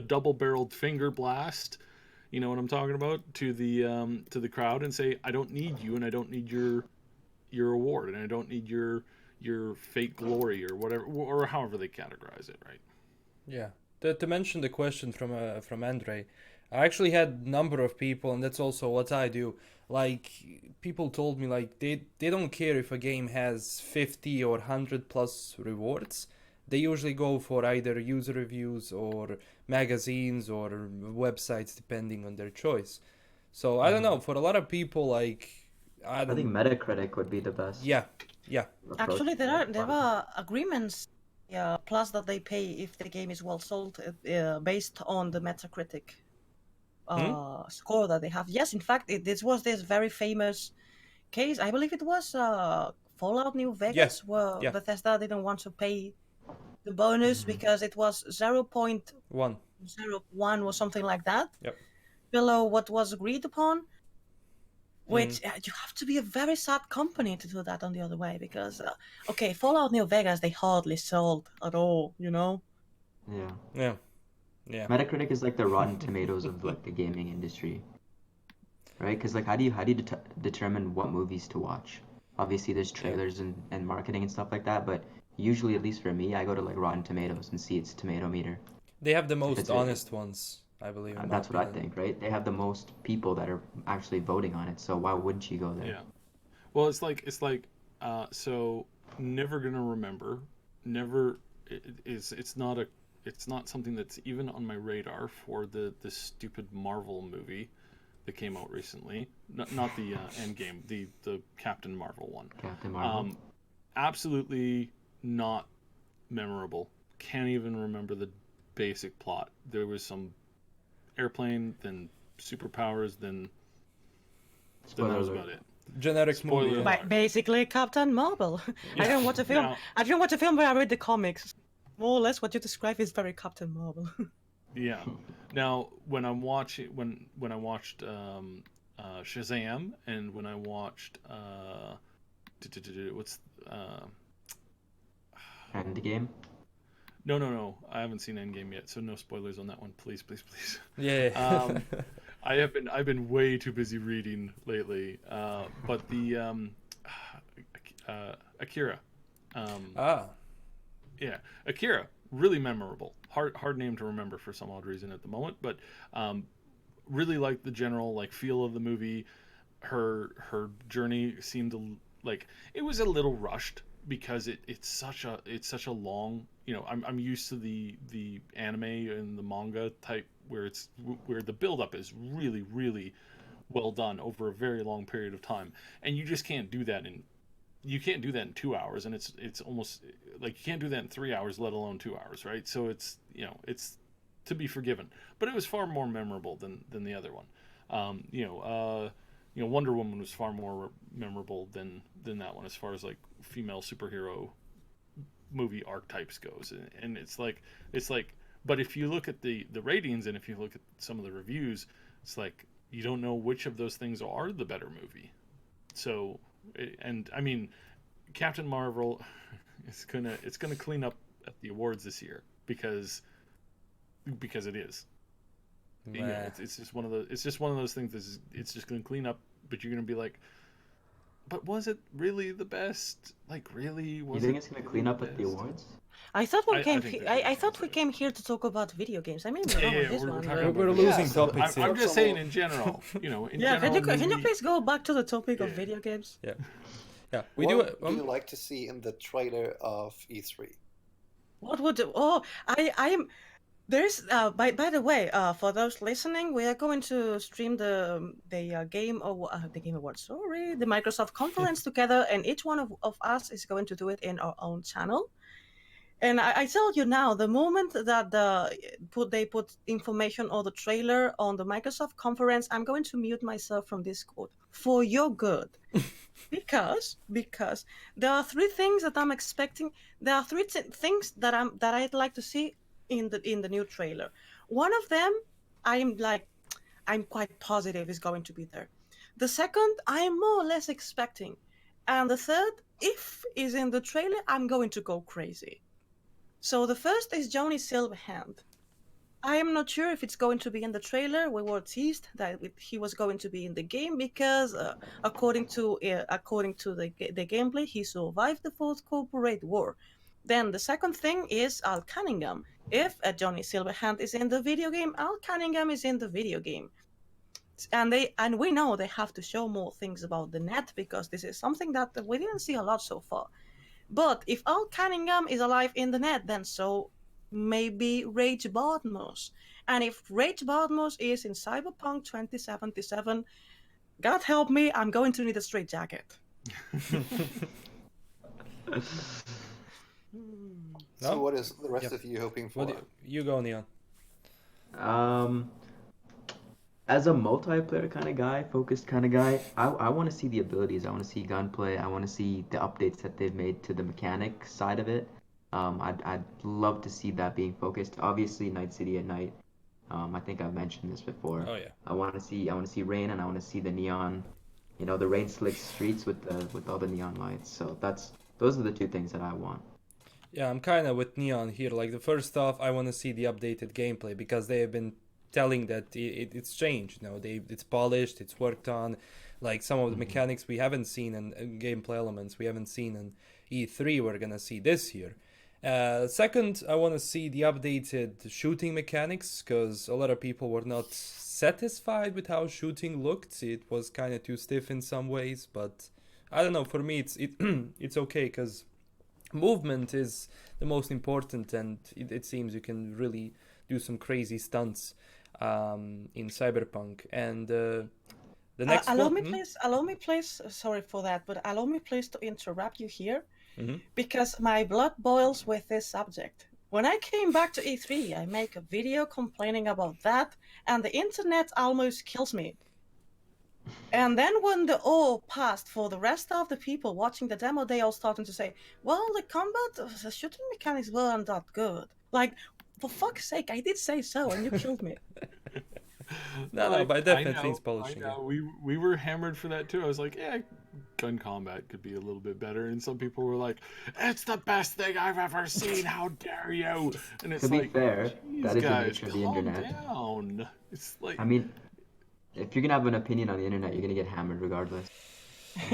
double-barreled finger blast, you know what I'm talking about, to the crowd, and say, I don't need you, and I don't need your award, and I don't need your fake glory or whatever, or however they categorize it, right? Yeah. To mention the question from Andre, I actually had a number of people, and that's also what I do. Like, people told me, like, they don't care if a game has 50 or 100 plus rewards. They usually go for either user reviews or magazines or websites, depending on their choice. So, I don't know, for a lot of people, like... I think Metacritic would be the best. Yeah. Actually, there are agreements, plus that they pay if the game is well sold, based on the Metacritic score that they have. Yes, in fact, this was this very famous case. I believe it was Fallout New Vegas, where Bethesda didn't want to pay the bonus because it was 0.01 or something like that, below what was agreed upon. Which you have to be a very sad company to do that on the other way, because Fallout New Vegas, they hardly sold at all, Yeah. Metacritic is like the Rotten Tomatoes of like the gaming industry, right? Because like how do you determine what movies to watch? Obviously, there's trailers and marketing and stuff like that, but usually, at least for me, I go to like Rotten Tomatoes and see its tomato meter. They have the most honest ones, I believe. That's what I think, right? They have the most people that are actually voting on it, so why wouldn't you go there? Yeah. Well, it's like so Never Gonna Remember. It's not something that's even on my radar for the stupid Marvel movie that came out recently. Not the Endgame, the Captain Marvel one. Captain Marvel. Absolutely not memorable. Can't even remember the basic plot. There was some airplane, then superpowers, then that was about it. Generic movie. Basically, Captain Marvel. I didn't watch a film. I didn't watch a film, but I read the comics. More or less what you describe is very Captain Marvel. Yeah. Now, when I watched Shazam, and when I watched what's Endgame. No, I haven't seen Endgame yet, so no spoilers on that one, please. Yeah. I've been way too busy reading lately. But the Akira. Yeah, Akira, really memorable. Hard name to remember for some odd reason at the moment, but really like the general feel of the movie. Her journey seemed like it was a little rushed because it's such a long, I'm used to the anime and the manga type where the build up is really, really well done over a very long period of time, and you just can't do that in 2 hours, and it's almost like you can't do that in 3 hours, let alone 2 hours, right? So it's to be forgiven, but it was far more memorable than the other one. Wonder Woman was far more memorable than that one as far as female superhero movie archetypes goes, and it's like, but if you look at the ratings and if you look at some of the reviews, it's like you don't know which of those things are the better movie. So, and I mean, Captain Marvel it's gonna clean up at the awards this year because it is. Yeah, it's just one of those things. It's just gonna clean up, but you're gonna be like, but was it really the best? Really? Was you think it it's gonna clean up at the awards? I thought I thought we came here to talk about video games. I mean, we're losing topics here. I'm just saying in general. Can you please go back to the topic of video games? Yeah. What would you like to see in the trailer of E3? What would I am. There's by the way, for those listening, we are going to stream the Game Awards. Sorry, the Microsoft conference together, and each one of us is going to do it in our own channel. And I tell you now, the moment that they put information or the trailer on the Microsoft conference, I'm going to mute myself from Discord for your good, because there are three things that I'm expecting. There are three things that I'd like to see in the new trailer. One of them, I'm quite positive is going to be there. The second, I am more or less expecting, and the third, if is in the trailer, I'm going to go crazy. So the first is Johnny Silverhand. I am not sure if it's going to be in the trailer. We were teased that he was going to be in the game because, according to the gameplay, he survived the Fourth Corporate War. Then the second thing is Al Cunningham. If Johnny Silverhand is in the video game, Al Cunningham is in the video game. And we know they have to show more things about the net because this is something that we didn't see a lot so far. But if Al Cunningham is alive in the net, then so maybe Rage Badmus. And if Rage Badmus is in Cyberpunk 2077, God help me, I'm going to need a straitjacket. So what is the rest of you hoping for? You go, Neon. As a multiplayer kind of guy, focused kind of guy, I want to see the abilities. I want to see gunplay. I want to see the updates that they've made to the mechanic side of it. I'd love to see that being focused. Obviously, Night City at night. I think I've mentioned this before. Oh yeah. I want to see rain, and I want to see the neon. The rain slick streets with all the neon lights. So those are the two things that I want. Yeah, I'm kind of with Neon here. The first off, I want to see the updated gameplay because they have been telling that it's changed. It's polished, it's worked on. Some of the mechanics we haven't seen and gameplay elements we haven't seen in E3 we're gonna see this year. Second, I want to see the updated shooting mechanics because a lot of people were not satisfied with how shooting looked. It was kind of too stiff in some ways, but I don't know. For me, it's okay because movement is the most important, and it seems you can really do some crazy stunts in Cyberpunk. And the next allow me please, sorry for that, but allow me please to interrupt you here, because my blood boils with this subject. When I came back to E3, I make a video complaining about that, and the internet almost kills me. And then when the awe passed for the rest of the people watching the demo, they all started to say, well, the combat, the shooting mechanics weren't that good. Like, for fuck's sake, I did say so, and you killed me. No, but I definitely think it's I polishing it. know. We were hammered for that too. I was like, yeah, gun combat could be a little bit better, and some people were like, it's the best thing I've ever seen. How dare you? And it's To be like, fair, geez, that is the guys, nature of the calm internet. down. It's like, I mean, if you're gonna have an opinion on the internet, you're gonna get hammered regardless.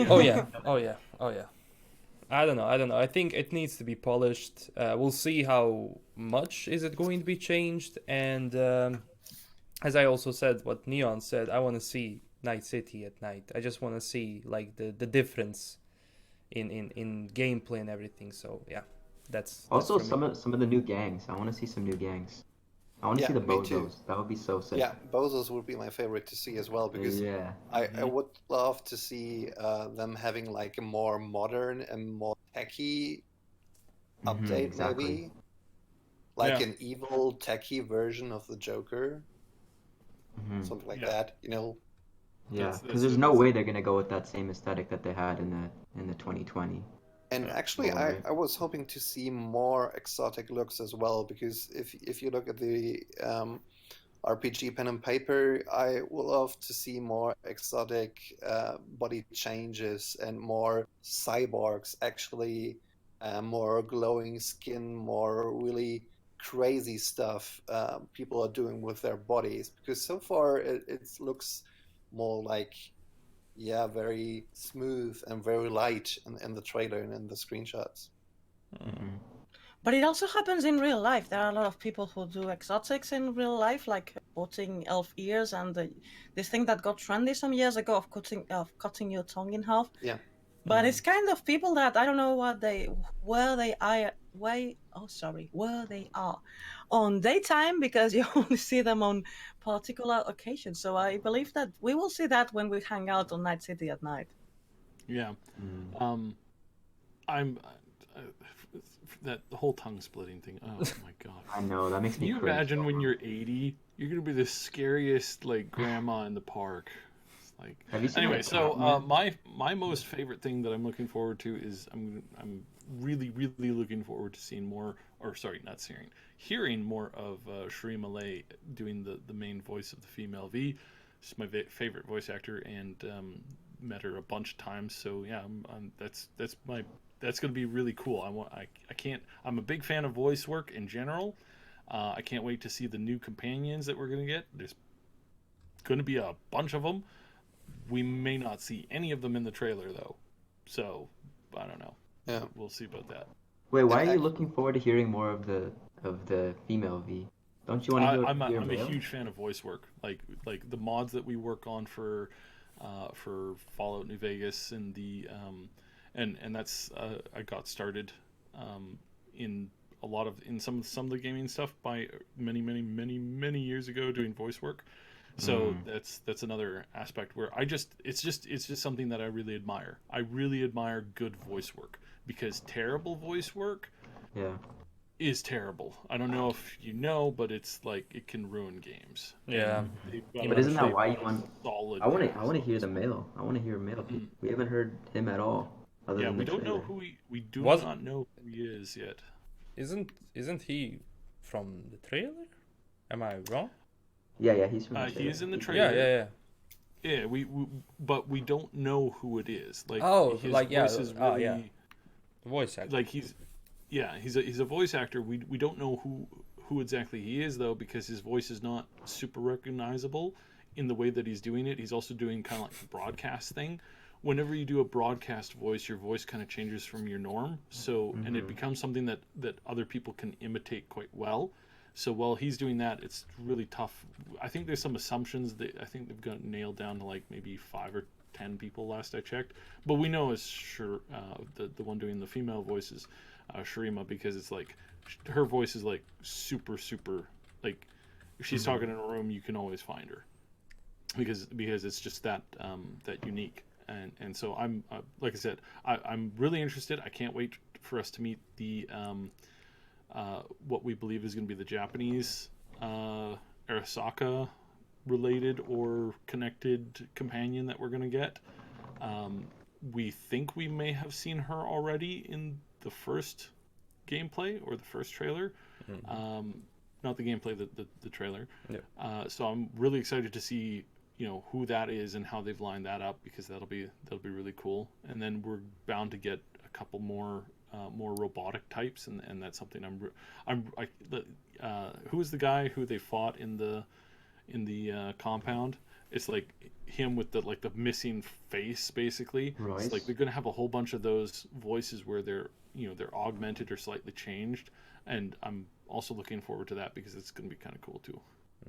Oh yeah, oh yeah, oh yeah. I don't know. I think it needs to be polished. We'll see how much is it going to be changed. And as I also said, what Neon said, I want to see Night City at night. I just want to see like the difference in gameplay and everything. So yeah, that's Also, for me. some of the new gangs. I want to see some new gangs. I want to Yeah, see the me too. bozos. That would be so sick. Yeah, Bozos would be my favorite to see as well because Yeah. I would love to see them having like a more modern and more techy update, Exactly. maybe like Yeah. an evil techy version of the Joker, something like Yeah. that. You know, Yeah, because That's there's it. no way they're gonna go with that same aesthetic that they had in the 2020. and Yeah. actually, No I, way. I was hoping to see more exotic looks as well because if you look at the RPG pen and paper, I would love to see more exotic body changes and more cyborgs, actually, more glowing skin, more really crazy stuff people are doing with their bodies. Because so far it looks more like, yeah, very smooth and very light in the trailer and in the screenshots. hmm But it also happens in real life. There are a lot of people who do exotics in real life, like putting elf ears and this thing that got trendy some years ago of cutting your tongue in half. Yeah. But it's kind of people that I don't know where they are on daytime because you only see them on particular occasions. So I believe that we will see that when we hang out on Night City at night. Yeah. Um, I'm that whole tongue splitting thing. Oh my god. I know, that makes Can me you cringe imagine so when much. you're 80? You're gonna be the scariest like grandma in the park. It's like Have you seen anyway. that So cat man? my most favorite thing that I'm looking forward to is I'm really looking forward to seeing more, or sorry, not seeing, hearing more of Cherie Malay doing the main voice of the female V. She's my favorite voice actor, and met her a bunch of times. So yeah, that's gonna be really cool. I can't. I'm a big fan of voice work in general. I can't wait to see the new companions that we're gonna get. There's gonna be a bunch of them. We may not see any of them in the trailer though, so I don't know. Yeah. We'll see about that. Wait, why And are you looking forward to hearing more of the female V? Don't you want to hear I'm a male? huge fan of voice work. Like the mods that we work on for Fallout New Vegas and the and that's I got started in a lot of in some of the gaming stuff by many years ago doing voice work. So that's another aspect where it's just something that I really admire. I really admire good voice work because terrible voice work Yeah. is terrible. I don't know if you know, but it's like it can ruin games. Yeah. And But isn't that they've why you got a want? solid I want to hear cast. the male. I want to hear male. Mm. We haven't heard him at all, other Yeah, than we the don't know trailer. who we do Was not know who he is yet. isn't he from the trailer? Am I wrong? Yeah, he's from the He trailer. is in the Yeah, trailer. yeah, yeah. Yeah, but we don't know who it is. Like Oh, his like yeah. voice is Oh, yeah. really The voice actor. like he's a voice actor. We don't know who exactly he is though because his voice is not super recognizable in the way that he's doing it. He's also doing kind of like the broadcast thing. Whenever you do a broadcast voice, your voice kind of changes from your norm. So and it becomes something that other people can imitate quite well. So while he's doing that, it's really tough. I think there's some assumptions that I think they've got nailed down to like maybe 5 or 10 people last I checked. But we know it's sure the one doing the female voice is Sharima because it's like her voice is like super like if she's talking in a room, you can always find her because it's just that unique. And so I'm like I said, I'm really interested. I can't wait for us to meet the what we believe is going to be the Japanese Arasaka related or connected companion that we're going to get. We think we may have seen her already in the first gameplay or the first trailer. Not the gameplay, the trailer. Yeah. So I'm really excited to see, you know, who that is and how they've lined that up, because that'll be really cool. And then we're bound to get a couple more robotic types, and that's something who was the guy who they fought in the compound? It's like him with the missing face, basically. Royce? It's like they're gonna have a whole bunch of those voices where they're augmented or slightly changed, and I'm also looking forward to that because it's gonna be kind of cool too.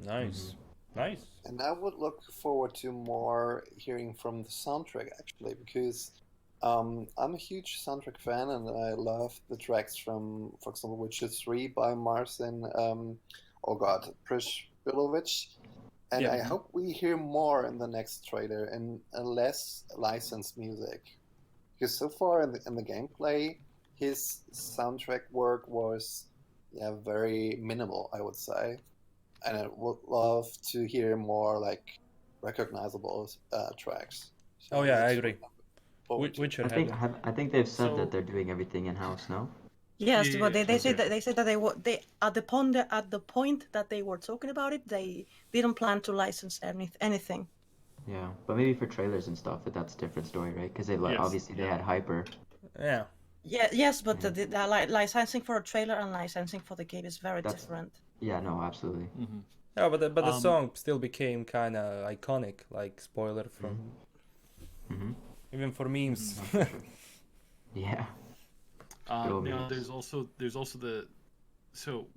Nice. Nice. And I would look forward to more hearing from the soundtrack, actually, because I'm a huge soundtrack fan, and I love the tracks from, for example, Witcher 3 by Marcin, Prishbilovic. And Yeah. I hope we hear more in the next trailer and less licensed music. Because so far in the gameplay, his soundtrack work was very minimal, I would say. And I would love to hear more like recognizable tracks. So Oh yeah, I that's agree. what forward to. Witcher I think had. I think they've said So- that they're doing everything in house now. Yes, Yeah, but they said okay. that they at the point that they were talking about it, they didn't plan to license anything. Yeah, but maybe for trailers and stuff, that's a different story, right? Because they Yes, obviously they yeah. had Hyper. Yeah. Yeah, yes, but the licensing for a trailer and licensing for the game is very That's- different. Yeah, no, absolutely. Mm-hmm. Yeah, but the Um, song still became kind of iconic, like spoiler from Mm-hmm. even for memes. Yeah. Good old Now memes. there's also the, so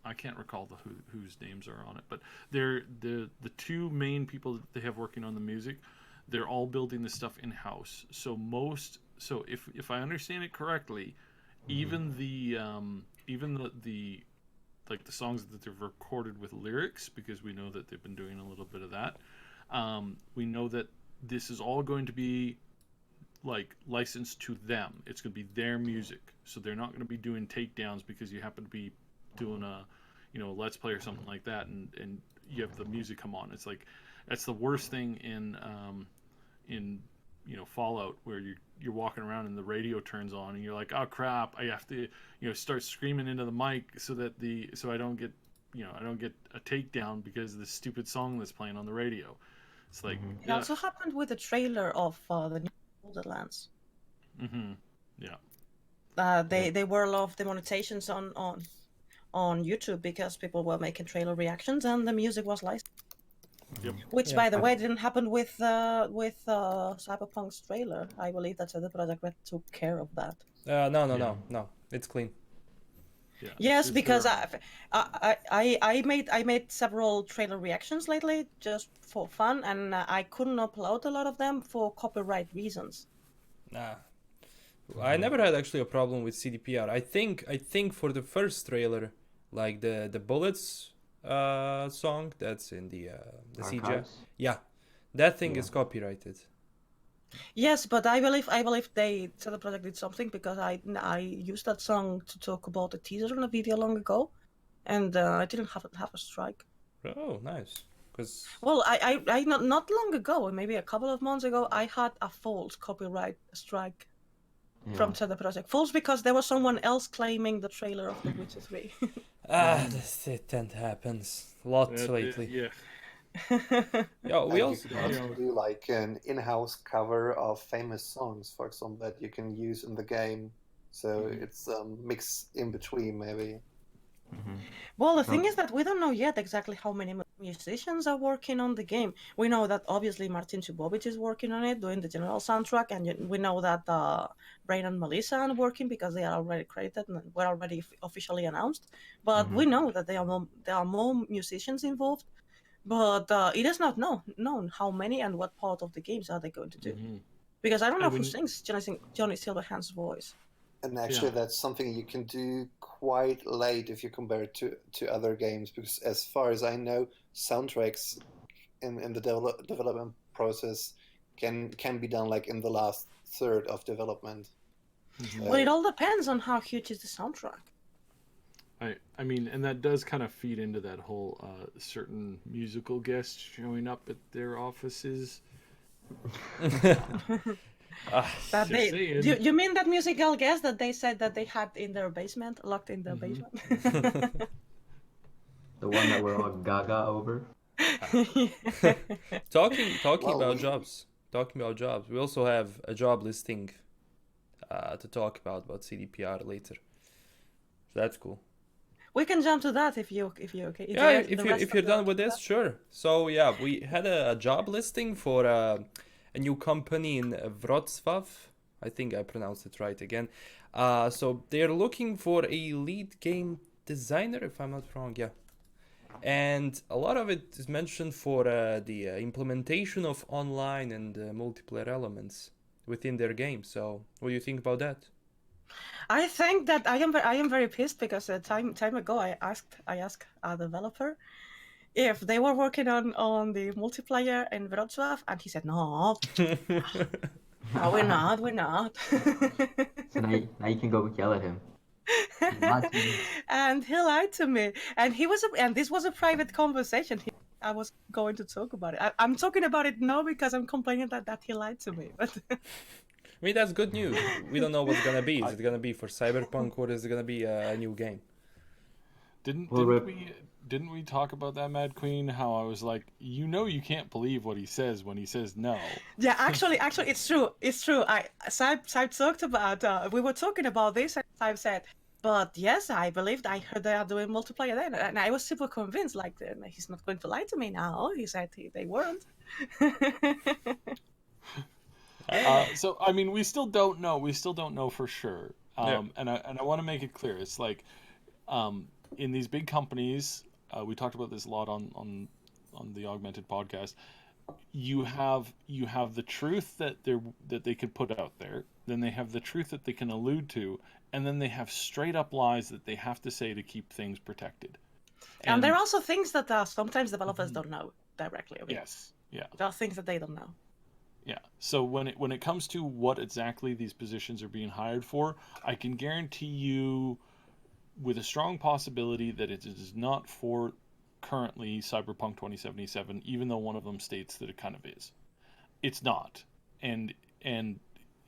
I can't recall whose names are on it, but they're the two main people that they have working on the music. They're all building this stuff in house. So if I understand it correctly, even the like the songs that they've recorded with lyrics, because we know that they've been doing a little bit of that. We know that this is all going to be like licensed to them. It's going to be their music, so they're not going to be doing takedowns because you happen to be doing a let's play or something like that, and you have the music come on. It's like that's the worst thing in Fallout, where you're walking around and the radio turns on and you're like, oh crap, I have to start screaming into the mic so I don't get a takedown because of the stupid song that's playing on the radio. It's like It also happened with the trailer of the new Borderlands. Yeah. They were a lot of demonetizations on YouTube because people were making trailer reactions and the music was licensed. Yep. Which, Yeah. by the way, didn't happen with Cyberpunk's trailer. I believe that the project Red took care of that. No. It's clean. Yeah. Yes, Is because there- I made several trailer reactions lately just for fun, and I couldn't upload a lot of them for copyright reasons. Nah. I never had actually a problem with CDPR. I think for the first trailer, like the Bullets song that's in the CGI. Archives. Yeah. That thing Yeah. is copyrighted. Yes, but I believe they said the project did something because I used that song to talk about the teaser in a video long ago, and I didn't have a strike. Oh, nice. Cuz Well, I not long ago, maybe a couple of months ago, I had a false copyright strike from the project. False because there was someone else claiming the trailer of The Witcher 3. it tend happens lots lately. Yeah. Yeah, we And also you can also do like an in-house cover of famous songs, for example, that you can use in the game. So it's mix in between, maybe. Well, the thing is that we don't know yet exactly how many musicians are working on the game. We know that obviously Martin Chubovic is working on it, doing the general soundtrack, and we know that Brain and Melissa are working because they are already credited and were already officially announced. But we know that there are more musicians involved, but it is not known how many and what part of the games are they going to do. Because I don't know And who when- sings Johnny Silverhand's voice. And actually, that's something you can do quite late if you compare it to other games, because as far as I know, soundtracks in the development process can be done like in the last third of development. Well, it all depends on how huge is the soundtrack. I mean, and that does kind of feed into that whole certain musical guests showing up at their offices. That Just they, saying. you mean that musical guest that they said that they had in their basement, locked in their basement? The one that we're all gaga over. Talking Well, about jobs. Talking about jobs. We also have a job listing to talk about CDPR later. So that's cool. We can jump to that if you okay. Yeah, if you're done with this, sure. So yeah, we had a job listing for a new company in Wrocław. I think I pronounced it right again. So they're looking for a lead game designer, if I'm not wrong. Yeah, and a lot of it is mentioned for the implementation of online and multiplayer elements within their game. So what do you think about that? I think that I am very pissed because time ago I asked a developer if they were working on the multiplayer in Wrocław, and he said no. No, we're not. So now you can go yell at him. He lied to me. And he lied to me, and and this was a private conversation. I was going to talk about it. I'm talking about it now because I'm complaining that he lied to me. But I mean, that's good news. We don't know what's gonna be. Is it gonna be for Cyberpunk or is it gonna be a new game? Didn't we talk about that, Mad Queen? How I was like, you can't believe what he says when he says no. Yeah, actually, it's true. It's true. Saib talked about. We were talking about this, and Saib said, "But yes, I heard they are doing multiplayer then," and I was super convinced. Like, he's not going to lie to me now. He said they weren't. So I mean, we still don't know. We still don't know for sure. Yeah. And I want to make it clear. It's like, in these big companies, we talked about this a lot on the Augmented podcast. You have the truth that they could put out there. Then they have the truth that they can allude to, and then they have straight up lies that they have to say to keep things protected. And there are also things that sometimes developers don't know directly. Yes. Yeah. There are things that they don't know. Yeah. So when it comes to what exactly these positions are being hired for, I can guarantee you, with a strong possibility, that it is not for currently Cyberpunk 2077, even though one of them states that it kind of is. It's not. And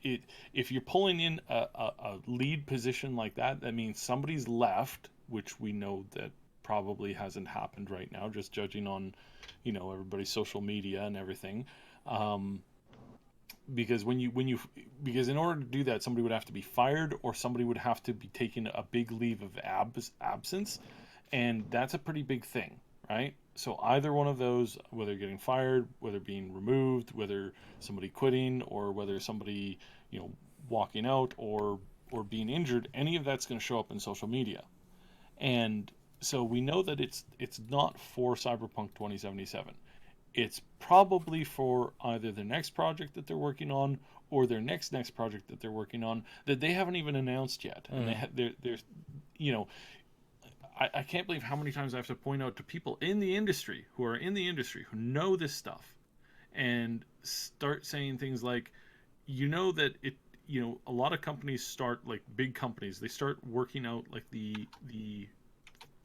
if you're pulling in a lead position like that, that means somebody's left, which we know that probably hasn't happened right now, just judging on, everybody's social media and everything. Because because in order to do that, somebody would have to be fired, or somebody would have to be taking a big leave of absence, and that's a pretty big thing, right? So either one of those, whether getting fired, whether being removed, whether somebody quitting, or whether somebody walking out, or being injured, any of that's going to show up in social media. And so we know that it's not for Cyberpunk 2077. It's probably for either the next project that they're working on, or their next project that they're working on that they haven't even announced yet. And they're I can't believe how many times I have to point out to people in the industry who know this stuff, and start saying things like, that it, a lot of companies start, like big companies, they start working out like the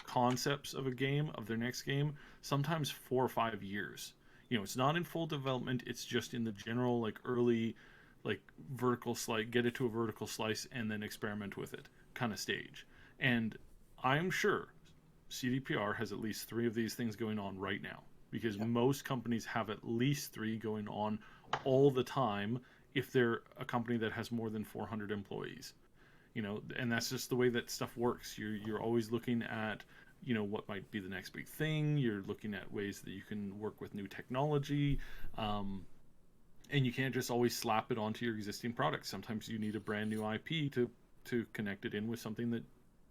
concepts of a game, of their next game, sometimes 4 or 5 years. It's not in full development, it's just in the general, like, early, like, vertical slice, get it to a vertical slice and then experiment with it kind of stage. And I'm sure CDPR has at least 3 of these things going on right now, because most companies have at least 3 going on all the time if they're a company that has more than 400 employees. And that's just the way that stuff works. You're always looking at what might be the next big thing. You're looking at ways that you can work with new technology, and you can't just always slap it onto your existing product. Sometimes you need a brand new IP to connect it in with something that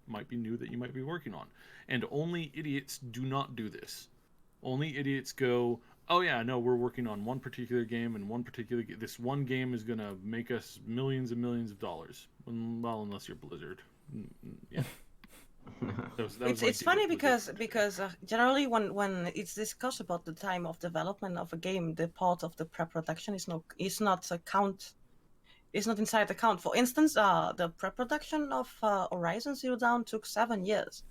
might be new that you might be working on. And only idiots do not do this. Only idiots go, oh yeah, no, we're working on one particular game, and this one game is going to make us millions and millions of dollars. Well, unless you're Blizzard. Yeah. It's funny because generally when it's discussed about the time of development of a game, the part of the pre-production is not inside the count. For instance, the pre-production of Horizon Zero Dawn took 7 years.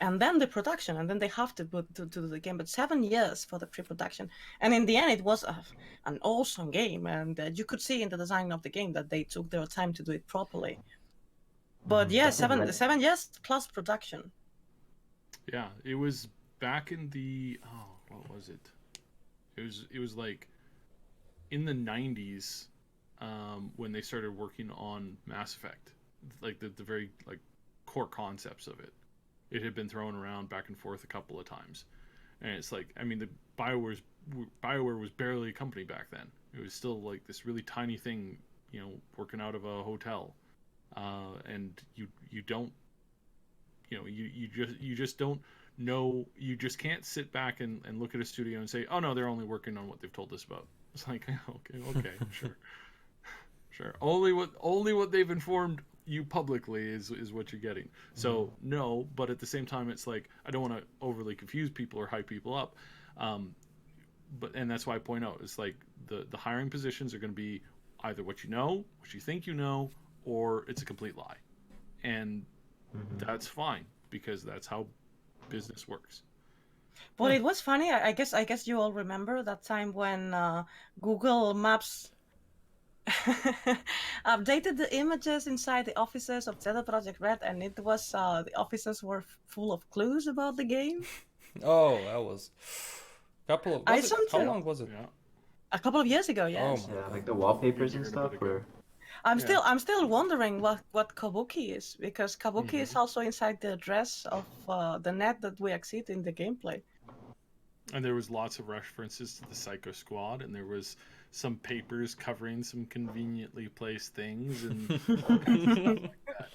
and then the production, and then they have to put to do the game. But 7 years for the pre-production, and in the end, it was an awesome game, and you could see in the design of the game that they took their time to do it properly. But yeah, Definitely. 7 years plus production. Yeah, it was back in the what was it? It was like in the 90s when they started working on Mass Effect, like the very like core concepts of it. It had been thrown around back and forth a couple of times, and it's like, I mean, the BioWare was barely a company back then. It was still like this really tiny thing, you know, working out of a hotel, and you don't, you know, you just don't know. You just can't sit back and look at a studio and say, oh no, they're only working on what they've told us about. It's like, okay, sure. Only what they've informed you publicly is what you're getting. So no, but at the same time, it's like, I don't want to overly confuse people or hype people up. And that's why I point out, it's like the hiring positions are going to be either what you know, what you think you know, or it's a complete lie, and that's fine, because that's how business works. Well, it was funny. I guess you all remember that time when Google Maps updated the images inside the offices of CD Projekt Red, and it was the offices were full of clues about the game. Oh, that was couple of. How long was it? Yeah. A couple of years ago, yes. Yeah, like the wallpapers and stuff were. I'm still wondering what Kabuki is, because Kabuki is also inside the address of the net that we exceed in the gameplay. And there was lots of references to the Psycho Squad, and there was some papers covering some conveniently placed things, and like that.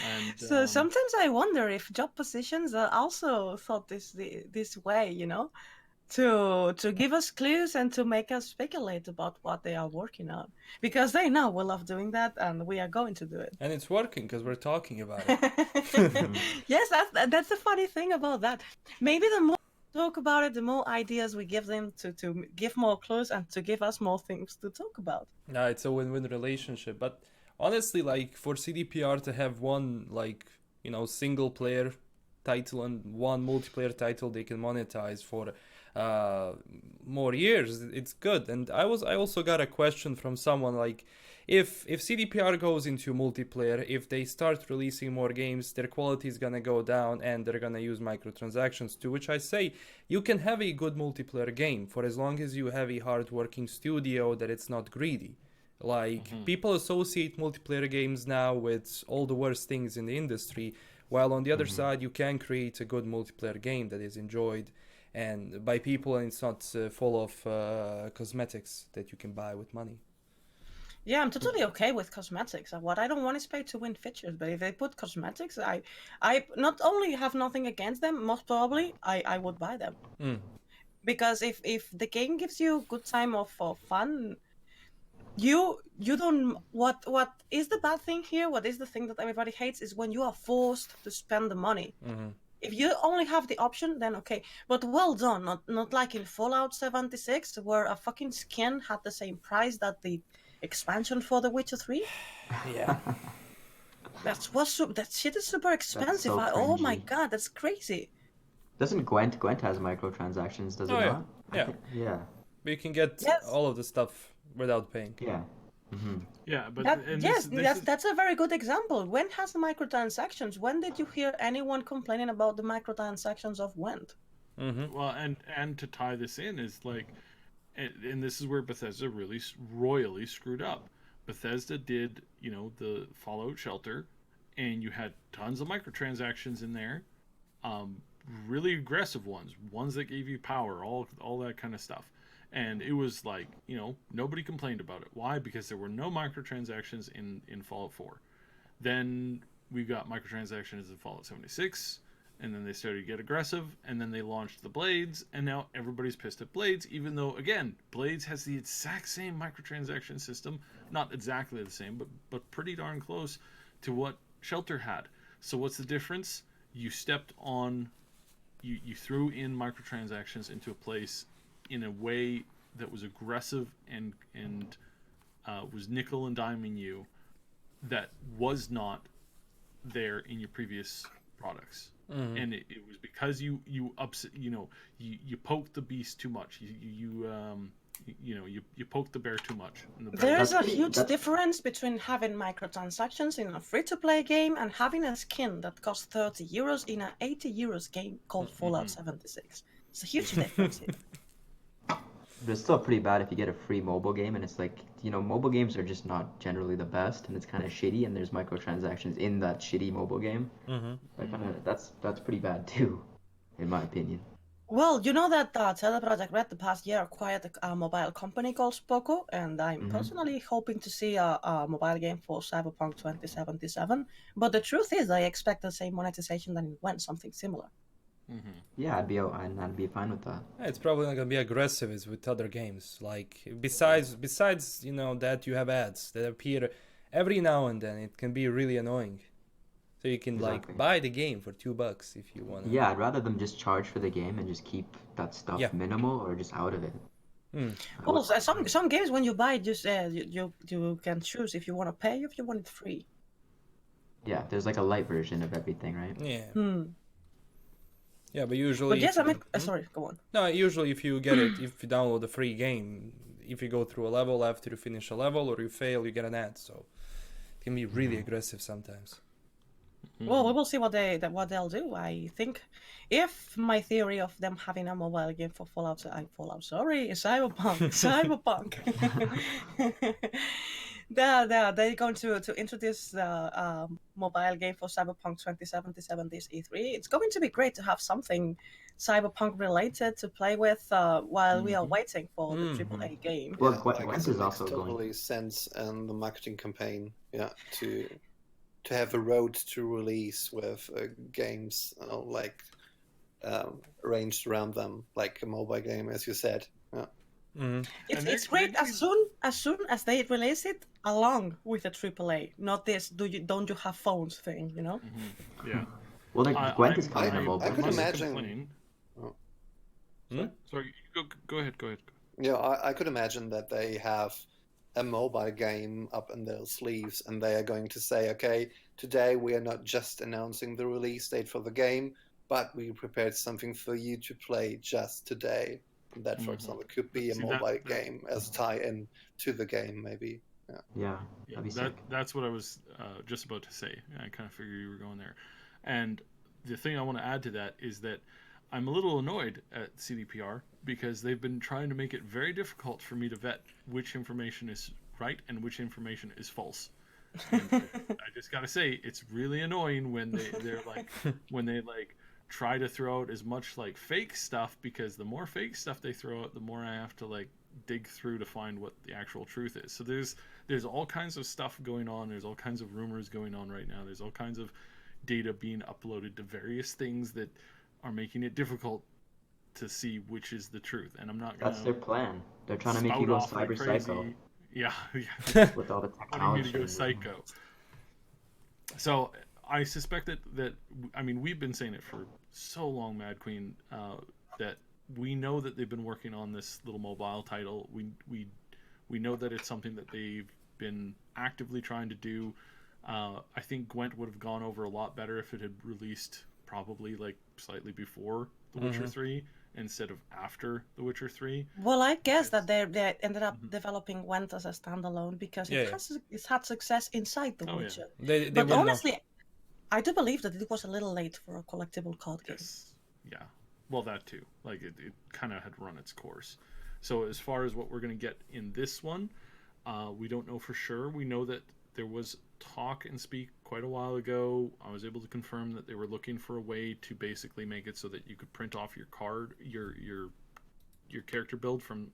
And, so sometimes I wonder if job positions are also thought this way, you know, to give us clues and to make us speculate about what they are working on, because they know we love doing that and we are going to do it. And it's working because we're talking about it. Yes, that's the funny thing about that. Maybe the more we talk about it, the more ideas we give them to give more clues and to give us more things to talk about. Yeah, it's a win-win relationship. But honestly, like, for CDPR to have one, like, you know, single player title and one multiplayer title they can monetize for more years, it's good. And I also got a question from someone, like, if CDPR goes into multiplayer, if they start releasing more games, their quality is gonna go down and they're gonna use microtransactions, to which I say, you can have a good multiplayer game for as long as you have a hard-working studio that it's not greedy. Like, people associate multiplayer games now with all the worst things in the industry, while on the other side, you can create a good multiplayer game that is enjoyed and by people, and it's not full of cosmetics that you can buy with money. Yeah, I'm totally okay with cosmetics. What I don't want is pay to win features, but if they put cosmetics, I not only have nothing against them, most probably I would buy them. Because if the game gives you a good time of fun, you don't, what is the bad thing here, what is the thing that everybody hates, is when you are forced to spend the money. If you only have the option, then okay, but well done. Not like in Fallout 76, where a fucking skin had the same price that the expansion for The Witcher 3. Yeah. That shit is super expensive. So Oh my cringy. god, that's crazy. Doesn't Gwent has microtransactions, does it yeah. not? Yeah. Yeah. But you can get all of the stuff without paying. Yeah. Yeah, but That's a very good example. When has the microtransactions? When did you hear anyone complaining about the microtransactions of Gwent? Well, and to tie this in is like, and this is where Bethesda really royally screwed up. Bethesda did, you know, the Fallout Shelter, and you had tons of microtransactions in there, really aggressive ones that gave you power, all that kind of stuff. And it was like, you know, nobody complained about it. Why? Because there were no microtransactions in Fallout 4. Then we got microtransactions in Fallout 76, and then they started to get aggressive, and then they launched the Blades, and now everybody's pissed at Blades, even though, again, Blades has the exact same microtransaction system, not exactly the same, but pretty darn close to what Shelter had. So what's the difference? You stepped on, you threw in microtransactions into a place in a way that was aggressive and was nickel and diming you, that was not there in your previous products. And it was because you poked the beast too much. You poked the bear too much. And the bear There's a huge difference between having microtransactions in a free-to-play game and having a skin that costs 30 euros in an 80 euros game called Fallout 76. It's a huge difference here. But it's still pretty bad if you get a free mobile game and it's like, mobile games are just not generally the best and it's kind of shitty and there's microtransactions in that shitty mobile game. That's pretty bad too, in my opinion. Well, you know that CD Projekt Red the past year acquired a mobile company called Spoko, and I'm personally hoping to see a mobile game for Cyberpunk 2077. But the truth is, I expect the same monetization than it went, something similar. Yeah, I'd be fine with that. It's probably not gonna be aggressive as with other games. Like besides that you have ads that appear every now and then. It can be really annoying. So you can buy the game for $2 if you want. Yeah, I'd rather them just charge for the game and just keep that stuff minimal or just out of it. Well, some games when you buy it, just you can choose if you want to pay or if you want it free. Yeah, there's like a light version of everything, right? Yeah. Yeah, but usually. But yes, sorry, go on. No, usually if you get it, if you download a free game, if you go through a level, after you finish a level or you fail, you get an ad. So it can be really aggressive sometimes. Well, we will see what they'll do. I think if my theory of them having a mobile game for Cyberpunk. They're going to introduce the mobile game for Cyberpunk 2077 this E3. It's going to be great to have something Cyberpunk related to play with while we are waiting for the AAA game. Well, Gwent is also totally sense in the marketing campaign, to have a road to release with games arranged around them, like a mobile game, as you said. It's great as soon as they release it along with a AAA, not this don't you have phones thing, Yeah. Well, like Gwent is coming on mobile. I could imagine. Sorry, go ahead. Yeah, I could imagine that they have a mobile game up in their sleeves and they are going to say, okay, today we are not just announcing the release date for the game, but we prepared something for you to play just today. And that, for example, could be a mobile game as tie-in to the game, maybe. Yeah, that'd be sick. That's what I was just about to say. I kind of figured you were going there. And the thing I want to add to that is that I'm a little annoyed at CDPR because they've been trying to make it very difficult for me to vet which information is right and which information is false. And I just gotta say, it's really annoying when they're like try to throw out as much like fake stuff, because the more fake stuff they throw out, the more I have to like dig through to find what the actual truth is. So there's all kinds of stuff going on. There's all kinds of rumors going on right now. There's all kinds of data being uploaded to various things that are making it difficult to see which is the truth. And I'm not gonna... That's their plan. They're trying to make you go cyber psycho. Yeah. With all the technology. Wanting me to go psycho. So I suspect that we've been saying it for so long, Mad Queen, that we know that they've been working on this little mobile title. We know that it's something that they've been actively trying to do. I think Gwent would have gone over a lot better if it had released probably like slightly before The Witcher 3 instead of after The Witcher 3. Well, I guess that they ended up developing Gwent as a standalone because it's had success inside The Witcher. They but honestly, I do believe that it was a little late for a collectible card game. Yeah. Well, that too. Like it kind of had run its course. So as far as what we're going to get in this one, we don't know for sure. We know that there was talk and speak quite a while ago. I was able to confirm that they were looking for a way to basically make it so that you could print off your card, your character build from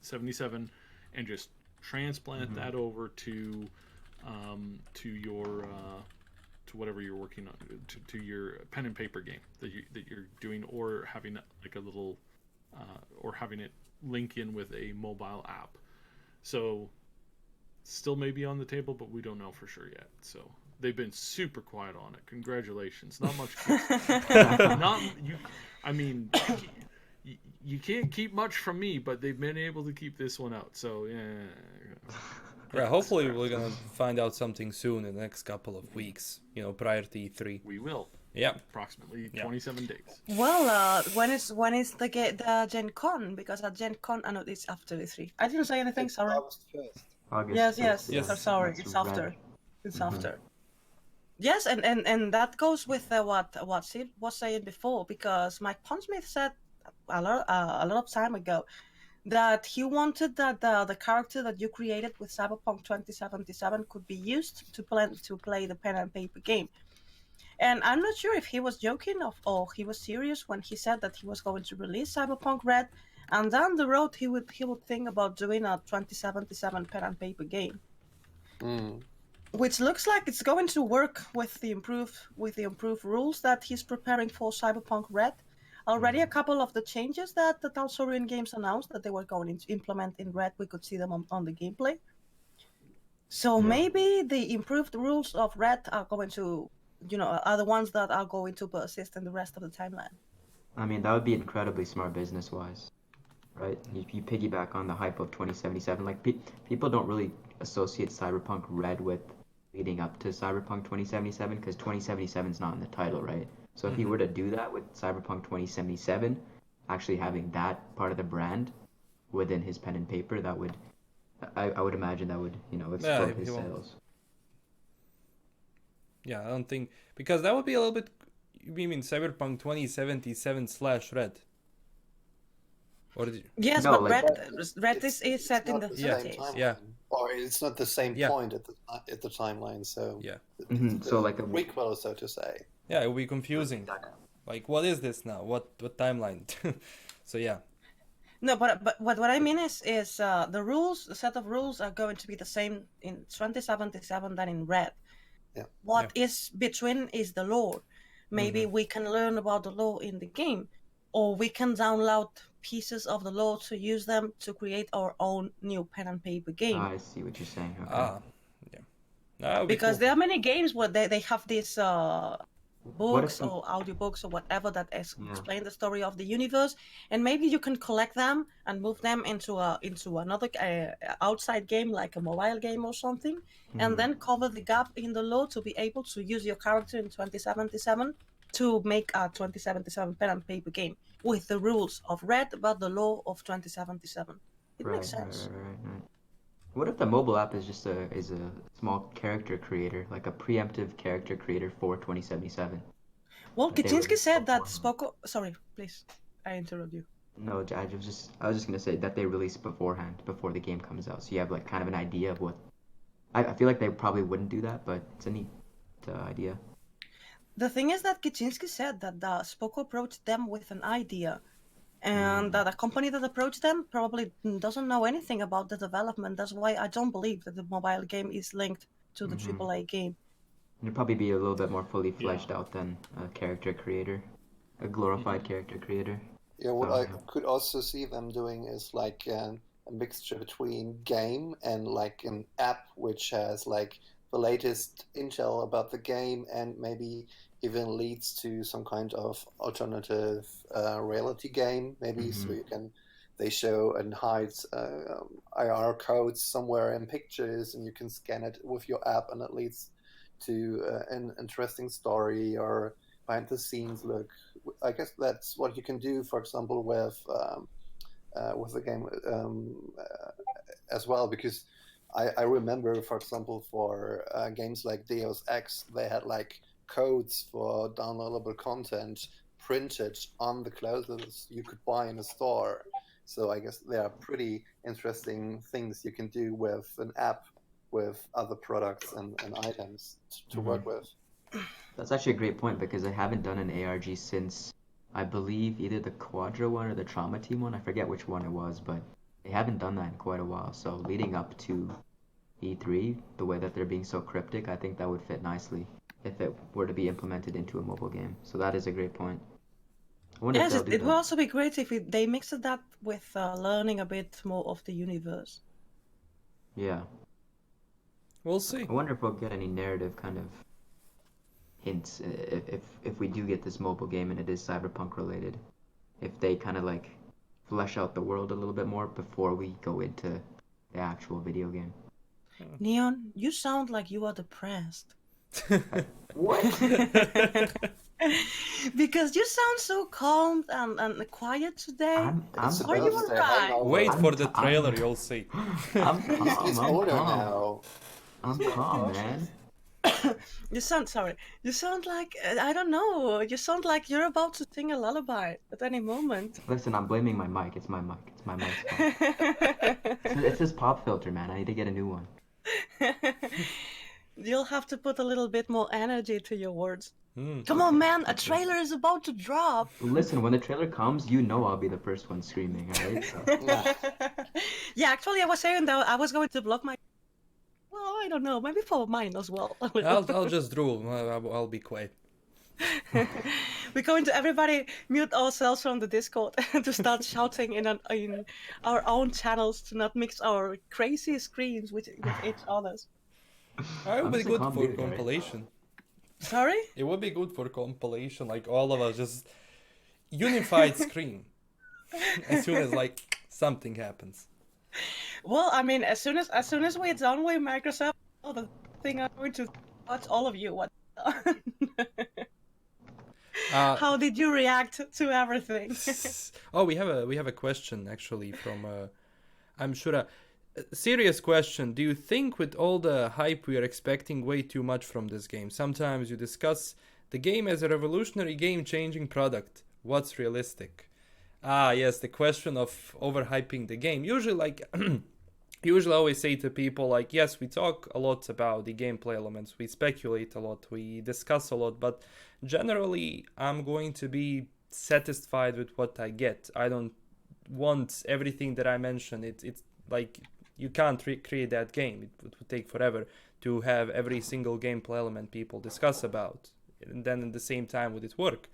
77, and just transplant that over to your to whatever you're working on, to your pen and paper game that you're doing, or having like a little or having it link in with a mobile app. So still maybe on the table, but we don't know for sure yet. So they've been super quiet on it. Congratulations. Not much. You can't keep much from me, but they've been able to keep this one out. So yeah. Yeah, hopefully we're gonna find out something soon in the next couple of weeks. Prior to E3. We will. Yeah. Approximately 27 days. Well, when is the Gen Con? Because at Gen Con, I know it's after E3. I didn't say anything. It's Sorry. August 1st. August Yes. 5th, So sorry, that's it's red. after. It's Mhm. after. Yes, and that goes with what Sid was saying before, because Mike Pondsmith said a lot of time ago that he wanted that the character that you created with Cyberpunk 2077 could be used to play the pen and paper game. And I'm not sure if he was joking or he was serious when he said that he was going to release Cyberpunk Red, and down the road he would think about doing a 2077 pen and paper game, which looks like it's going to work with the improved rules that he's preparing for Cyberpunk Red. Already a couple of the changes that the Talsorian Games announced that they were going to implement in Red, we could see them on the gameplay. So maybe the improved rules of Red are going to, are the ones that are going to persist in the rest of the timeline. I mean, that would be incredibly smart business-wise, right? If you piggyback on the hype of 2077, like people don't really associate Cyberpunk Red with leading up to Cyberpunk 2077 because 2077 is not in the title, right? So if he were to do that with Cyberpunk 2077, actually having that part of the brand within his pen and paper, that would, I would imagine that would, explode his sales. Yeah, I don't think, because that would be a little bit. You mean Cyberpunk 2077/Red? Or did you... Yes, No, but like, Red is set in the 30s. Yeah. Or it's not the same point at the timeline, so yeah. So like a prequel, so to say. Yeah, it would be confusing. Like, what is this now? What timeline? So yeah. No, but what I mean is the set of rules are going to be the same in 2077 than in Red. Yeah. What is between is the lore. Maybe we can learn about the lore in the game, or we can download pieces of the lore to use them to create our own new pen and paper game. I see what you're saying. Okay. Yeah. That would be Because cool. there are many games where they have these books or audiobooks or whatever that explain the story of the universe, and maybe you can collect them and move them into another outside game, like a mobile game or something, and then cover the gap in the lore to be able to use your character in 2077 to make a 2077 pen and paper game with the rules of Red but the lore of 2077. It makes sense. Right. What if the mobile app is just a small character creator, like a preemptive character creator for 2077? Well, Kaczynski said that Spoko. Sorry, please, I interrupt you. No, I was just gonna say that they release beforehand, before the game comes out, so you have like kind of an idea of what. I feel like they probably wouldn't do that, but it's a neat idea. The thing is that Kaczynski said that the Spoko approached them with an idea, and that a company that approached them probably doesn't know anything about the development. That's why I don't believe that the mobile game is linked to the AAA game. It'd probably be a little bit more fully fleshed out than a character creator, a glorified character creator. Yeah, what I could also see them doing is like a mixture between game and like an app which has like the latest intel about the game and maybe even leads to some kind of alternative reality game, maybe. So they show and hide IR codes somewhere in pictures, and you can scan it with your app, and it leads to an interesting story or behind the scenes look. I guess that's what you can do, for example, with the game as well, because I remember, for example, for games like Deus Ex, they had like codes for downloadable content printed on the clothes you could buy in a store. So I guess there are pretty interesting things you can do with an app with other products and items to work with. That's actually a great point, because I haven't done an ARG since, I believe, either the Quadra one or the Trauma Team one. I forget which one it was, but they haven't done that in quite a while. So leading up to E3, the way that they're being so cryptic, I think that would fit nicely if it were to be implemented into a mobile game. So that is a great point. Yes, it would also be great if they mixed that with learning a bit more of the universe. Yeah. We'll see. I wonder if we'll get any narrative kind of hints if we do get this mobile game and it is Cyberpunk related. If they kind of like flesh out the world a little bit more before we go into the actual video game. Neon, you sound like you are depressed. What? Because you sound so calm and quiet today. It's a Are you birthday alright? hangover. Wait for the I'm- trailer, you'll see. I'm He's calm. I'm older calm. now. I'm calm, man. You sound like, I don't know, you sound like you're about to sing a lullaby at any moment. Listen, I'm blaming my mic. It's my mic. It's my mic's fault. It's this pop filter, man. I need to get a new one. You'll have to put a little bit more energy to your words. Mm. Come on, man, a trailer is about to drop. Listen, when the trailer comes, you know I'll be the first one screaming, alright? So, Yeah, actually, I was saying that I was going to block my... Well, I don't know, maybe for mine as well. I'll just drool. I'll be quiet. We're going to everybody mute ourselves from the Discord to start shouting in our own channels to not mix our crazy screams with each other's. It would be just a good calm for dude, right? compilation. Sorry? It would be good for compilation, like all of us just unified screen. As soon as like something happens. Well, I mean, as soon as we're done with Microsoft, the thing I'm going to watch all of you. What? How did you react to everything? Oh, we have a question actually from I'm sure a serious question. Do you think with all the hype we are expecting way too much from this game? Sometimes you discuss the game as a revolutionary game-changing product. What's realistic? Yes, the question of overhyping the game. Usually I always say to people like, yes, we talk a lot about the gameplay elements, we speculate a lot, we discuss a lot, but generally I'm going to be satisfied with what I get. I don't want everything that I mentioned. It's like you can't create that game. It would take forever to have every single gameplay element people discuss about, and then at the same time would it work?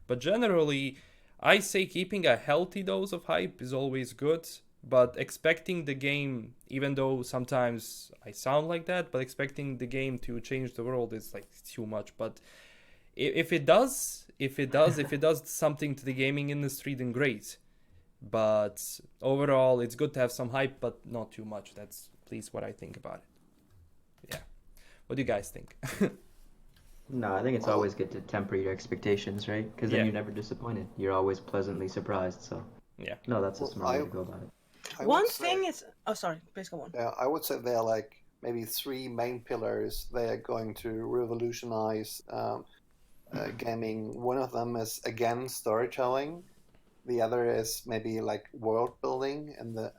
But generally, I say keeping a healthy dose of hype is always good, but expecting the game, even though sometimes I sound like that, but expecting the game to change the world is like too much. But if it does something to the gaming industry, then great. But overall, it's good to have some hype, but not too much. That's at least what I think about it. Yeah. What do you guys think? no, I think it's always good to temper your expectations, right? Because then Yeah. you're never disappointed. You're always pleasantly surprised. So, Yeah. no, that's a Well, smart way to go about it. I One would say- thing is... Oh, sorry, please go on. Yeah, I would say there are like maybe three main pillars. They are going to revolutionize gaming. One of them is again storytelling. The other is maybe like world building, and the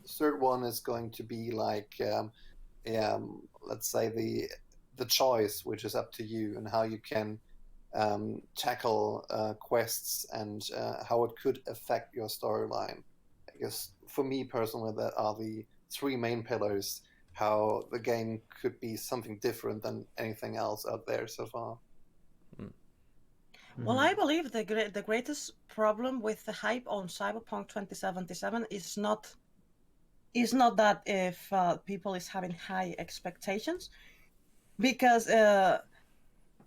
third one is going to be like, let's say the choice, which is up to you, and how you can tackle quests and how it could affect your storyline. I guess for me personally, that are the three main pillars. How the game could be something different than anything else out there so far. Well, I believe the greatest problem with the hype on Cyberpunk 2077 is not that if people is having high expectations, because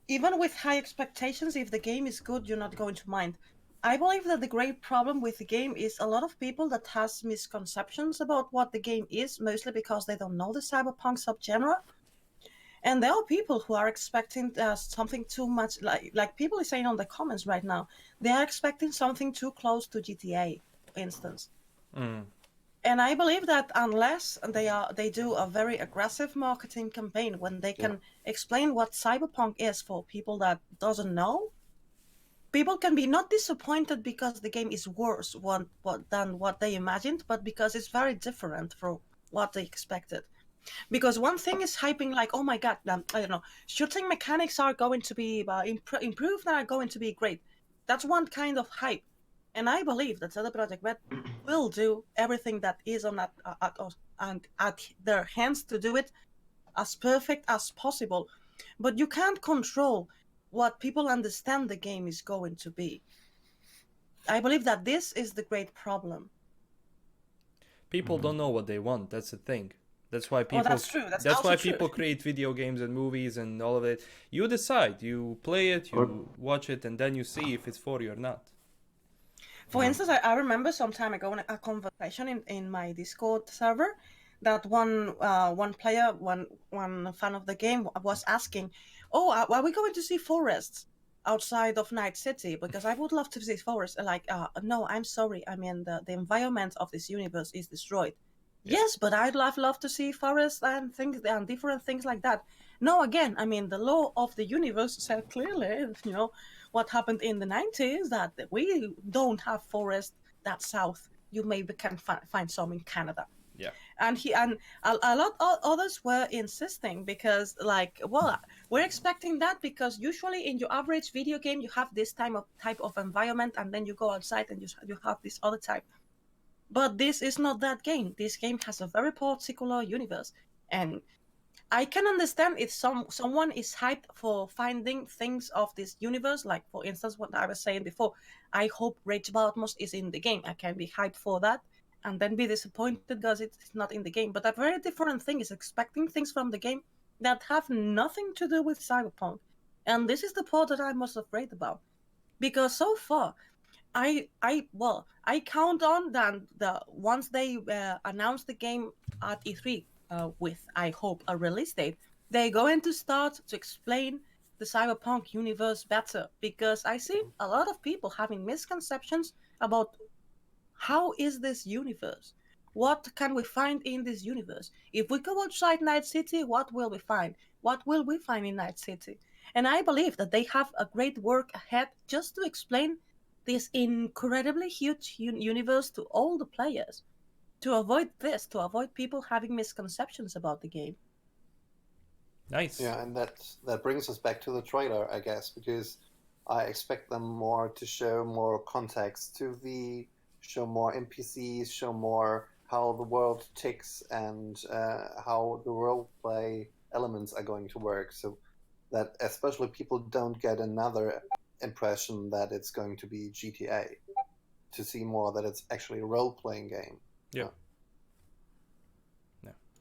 even with high expectations, if the game is good, you're not going to mind. I believe that the great problem with the game is a lot of people that has misconceptions about what the game is, mostly because they don't know the Cyberpunk subgenre. And there are people who are expecting something too much, like people are saying on the comments right now, they are expecting something too close to GTA, for instance. And I believe that unless they do a very aggressive marketing campaign when they can explain what Cyberpunk is for people that doesn't know, people can be not disappointed because the game is worse than what they imagined, but because it's very different from what they expected. Because one thing is hyping like, oh my god, I don't know, shooting mechanics are going to be improved and are going to be great. That's one kind of hype. And I believe that CD Projekt Red will do everything that is on at their hands to do it as perfect as possible. But you can't control what people understand the game is going to be. I believe that this is the great problem. People don't know what they want. That's the thing. That's why people. That's true. That's why true. people create video games and movies and all of it. You decide. You play it. You watch it, and then you see if it's for you or not. For instance, I remember some time ago in a conversation in my Discord server that one player, one fan of the game was asking, "Oh, are we going to see forests outside of Night City? Because I would love to see forests." Like, no, I'm sorry. I mean, the environment of this universe is destroyed. Yeah. Yes, but I'd love to see forests and things and different things like that. No, again, I mean, the law of the universe said clearly, what happened in the 90s, that we don't have forests that south. You maybe can find some in Canada. Yeah. And a lot of others were insisting because, like, well, we're expecting that because usually in your average video game you have this type of environment, and then you go outside and you have this other type. But this is not that game. This game has a very particular universe, and I can understand if someone is hyped for finding things of this universe. Like, for instance, what I was saying before, I hope Rage Batmos is in the game. I can be hyped for that and then be disappointed because it's not in the game. But a very different thing is expecting things from the game that have nothing to do with Cyberpunk. And this is the part that I'm most afraid about. Because so far, I count on that once they announce the game at E3 with, I hope, a release date, they're going to start to explain the Cyberpunk universe better, because I see a lot of people having misconceptions about how is this universe? What can we find in this universe? If we go outside Night City, what will we find? What will we find in Night City? And I believe that they have a great work ahead just to explain this incredibly huge universe to all the players, to avoid people having misconceptions about the game. Nice. Yeah, and that brings us back to the trailer, I guess, because I expect them more to show more context show more NPCs, show more how the world ticks, and how the roleplay elements are going to work, so that especially people don't get another impression that it's going to be GTA, to see more that it's actually a role-playing game. Yeah.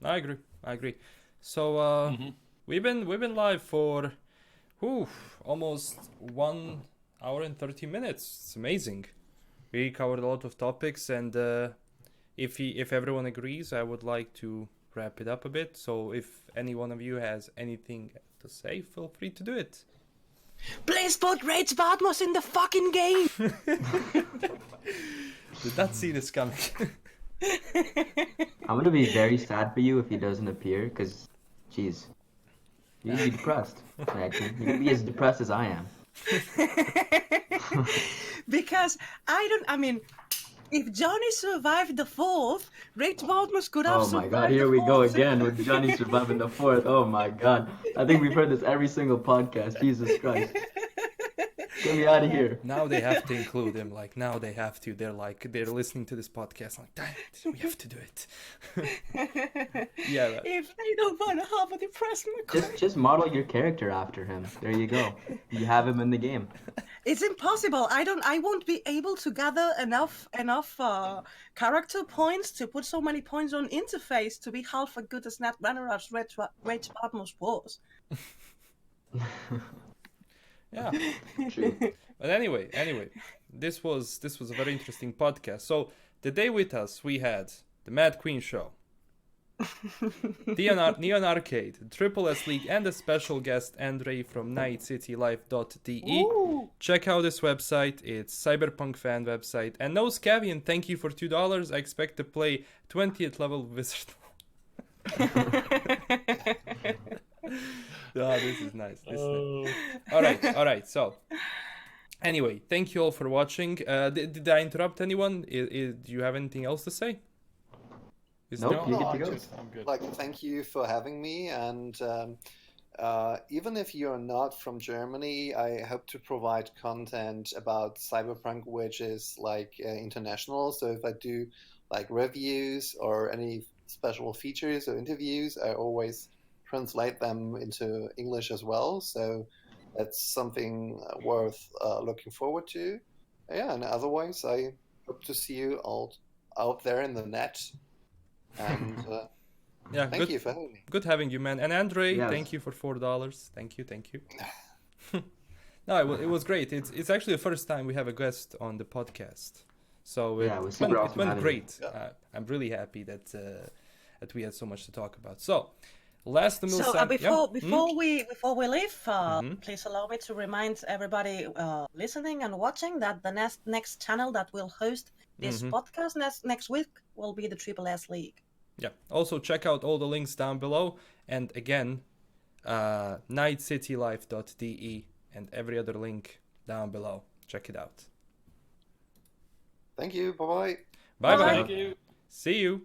I agree. So we've been live for almost 1 hour and 30 minutes. It's amazing. We covered a lot of topics, and if everyone agrees, I would like to wrap it up a bit. So if any one of you has anything to say, feel free to do it. Please put Rage Batmos in the fucking game! Did not see this coming. I'm gonna be very sad for you if he doesn't appear, because, jeez, you're gonna be depressed. Actually, you're gonna be as depressed as I am. Because if Johnny survived the 4th, Rage Batmos could have survived. Oh my god, here we go again with Johnny surviving the 4th. Oh my god. I think we've heard this every single podcast. Jesus Christ. Get me out of here. Now they have to include him. Like, now they have to. They're listening to this podcast. Like, damn it, we have to do it. Yeah. If they don't want to have a depressed Just model your character after him. There you go. You have him in the game. It's impossible. I won't be able to gather enough character points to put so many points on interface to be half as good as Netrunner as Rage Batmos was. Yeah. True. But anyway, this was a very interesting podcast. So today with us we had the MadQueenShow, TheNeonArcade, TripleSLeague, and a special guest, Andre from NightCityLife.de. Check out this website. It's Cyberpunk fan website. And no Scavian, thank you for $2. I expect to play 20th level Wizard. This is nice. All right. So, anyway, thank you all for watching. Did I interrupt anyone? Do you have anything else to say? Nope, you get to go. I'm good. Like, thank you for having me, and even if you're not from Germany, I hope to provide content about Cyberpunk which is like international. So if I do like reviews or any special features or interviews, I always translate them into English as well. So that's something worth looking forward to. Yeah, and otherwise, I hope to see you all out there in the net. And yeah, thank you for having me. Good having you, man. And Andre, Yes. Thank you for $4. Thank you. No, it was great. It's actually the first time we have a guest on the podcast. So Yeah, it was super awesome went having great. you. Yeah. I'm really happy that that we had so much to talk about. So, LastKnownMeal. So before we leave, Mm-hmm. please allow me to remind everybody listening and watching that the next channel that will host this podcast next week will be the TripleSLeague. Yeah. Also check out all the links down below, and again, nightcitylife.de and every other link down below. Check it out. Thank you. Bye-bye. Bye bye. Thank you. See you.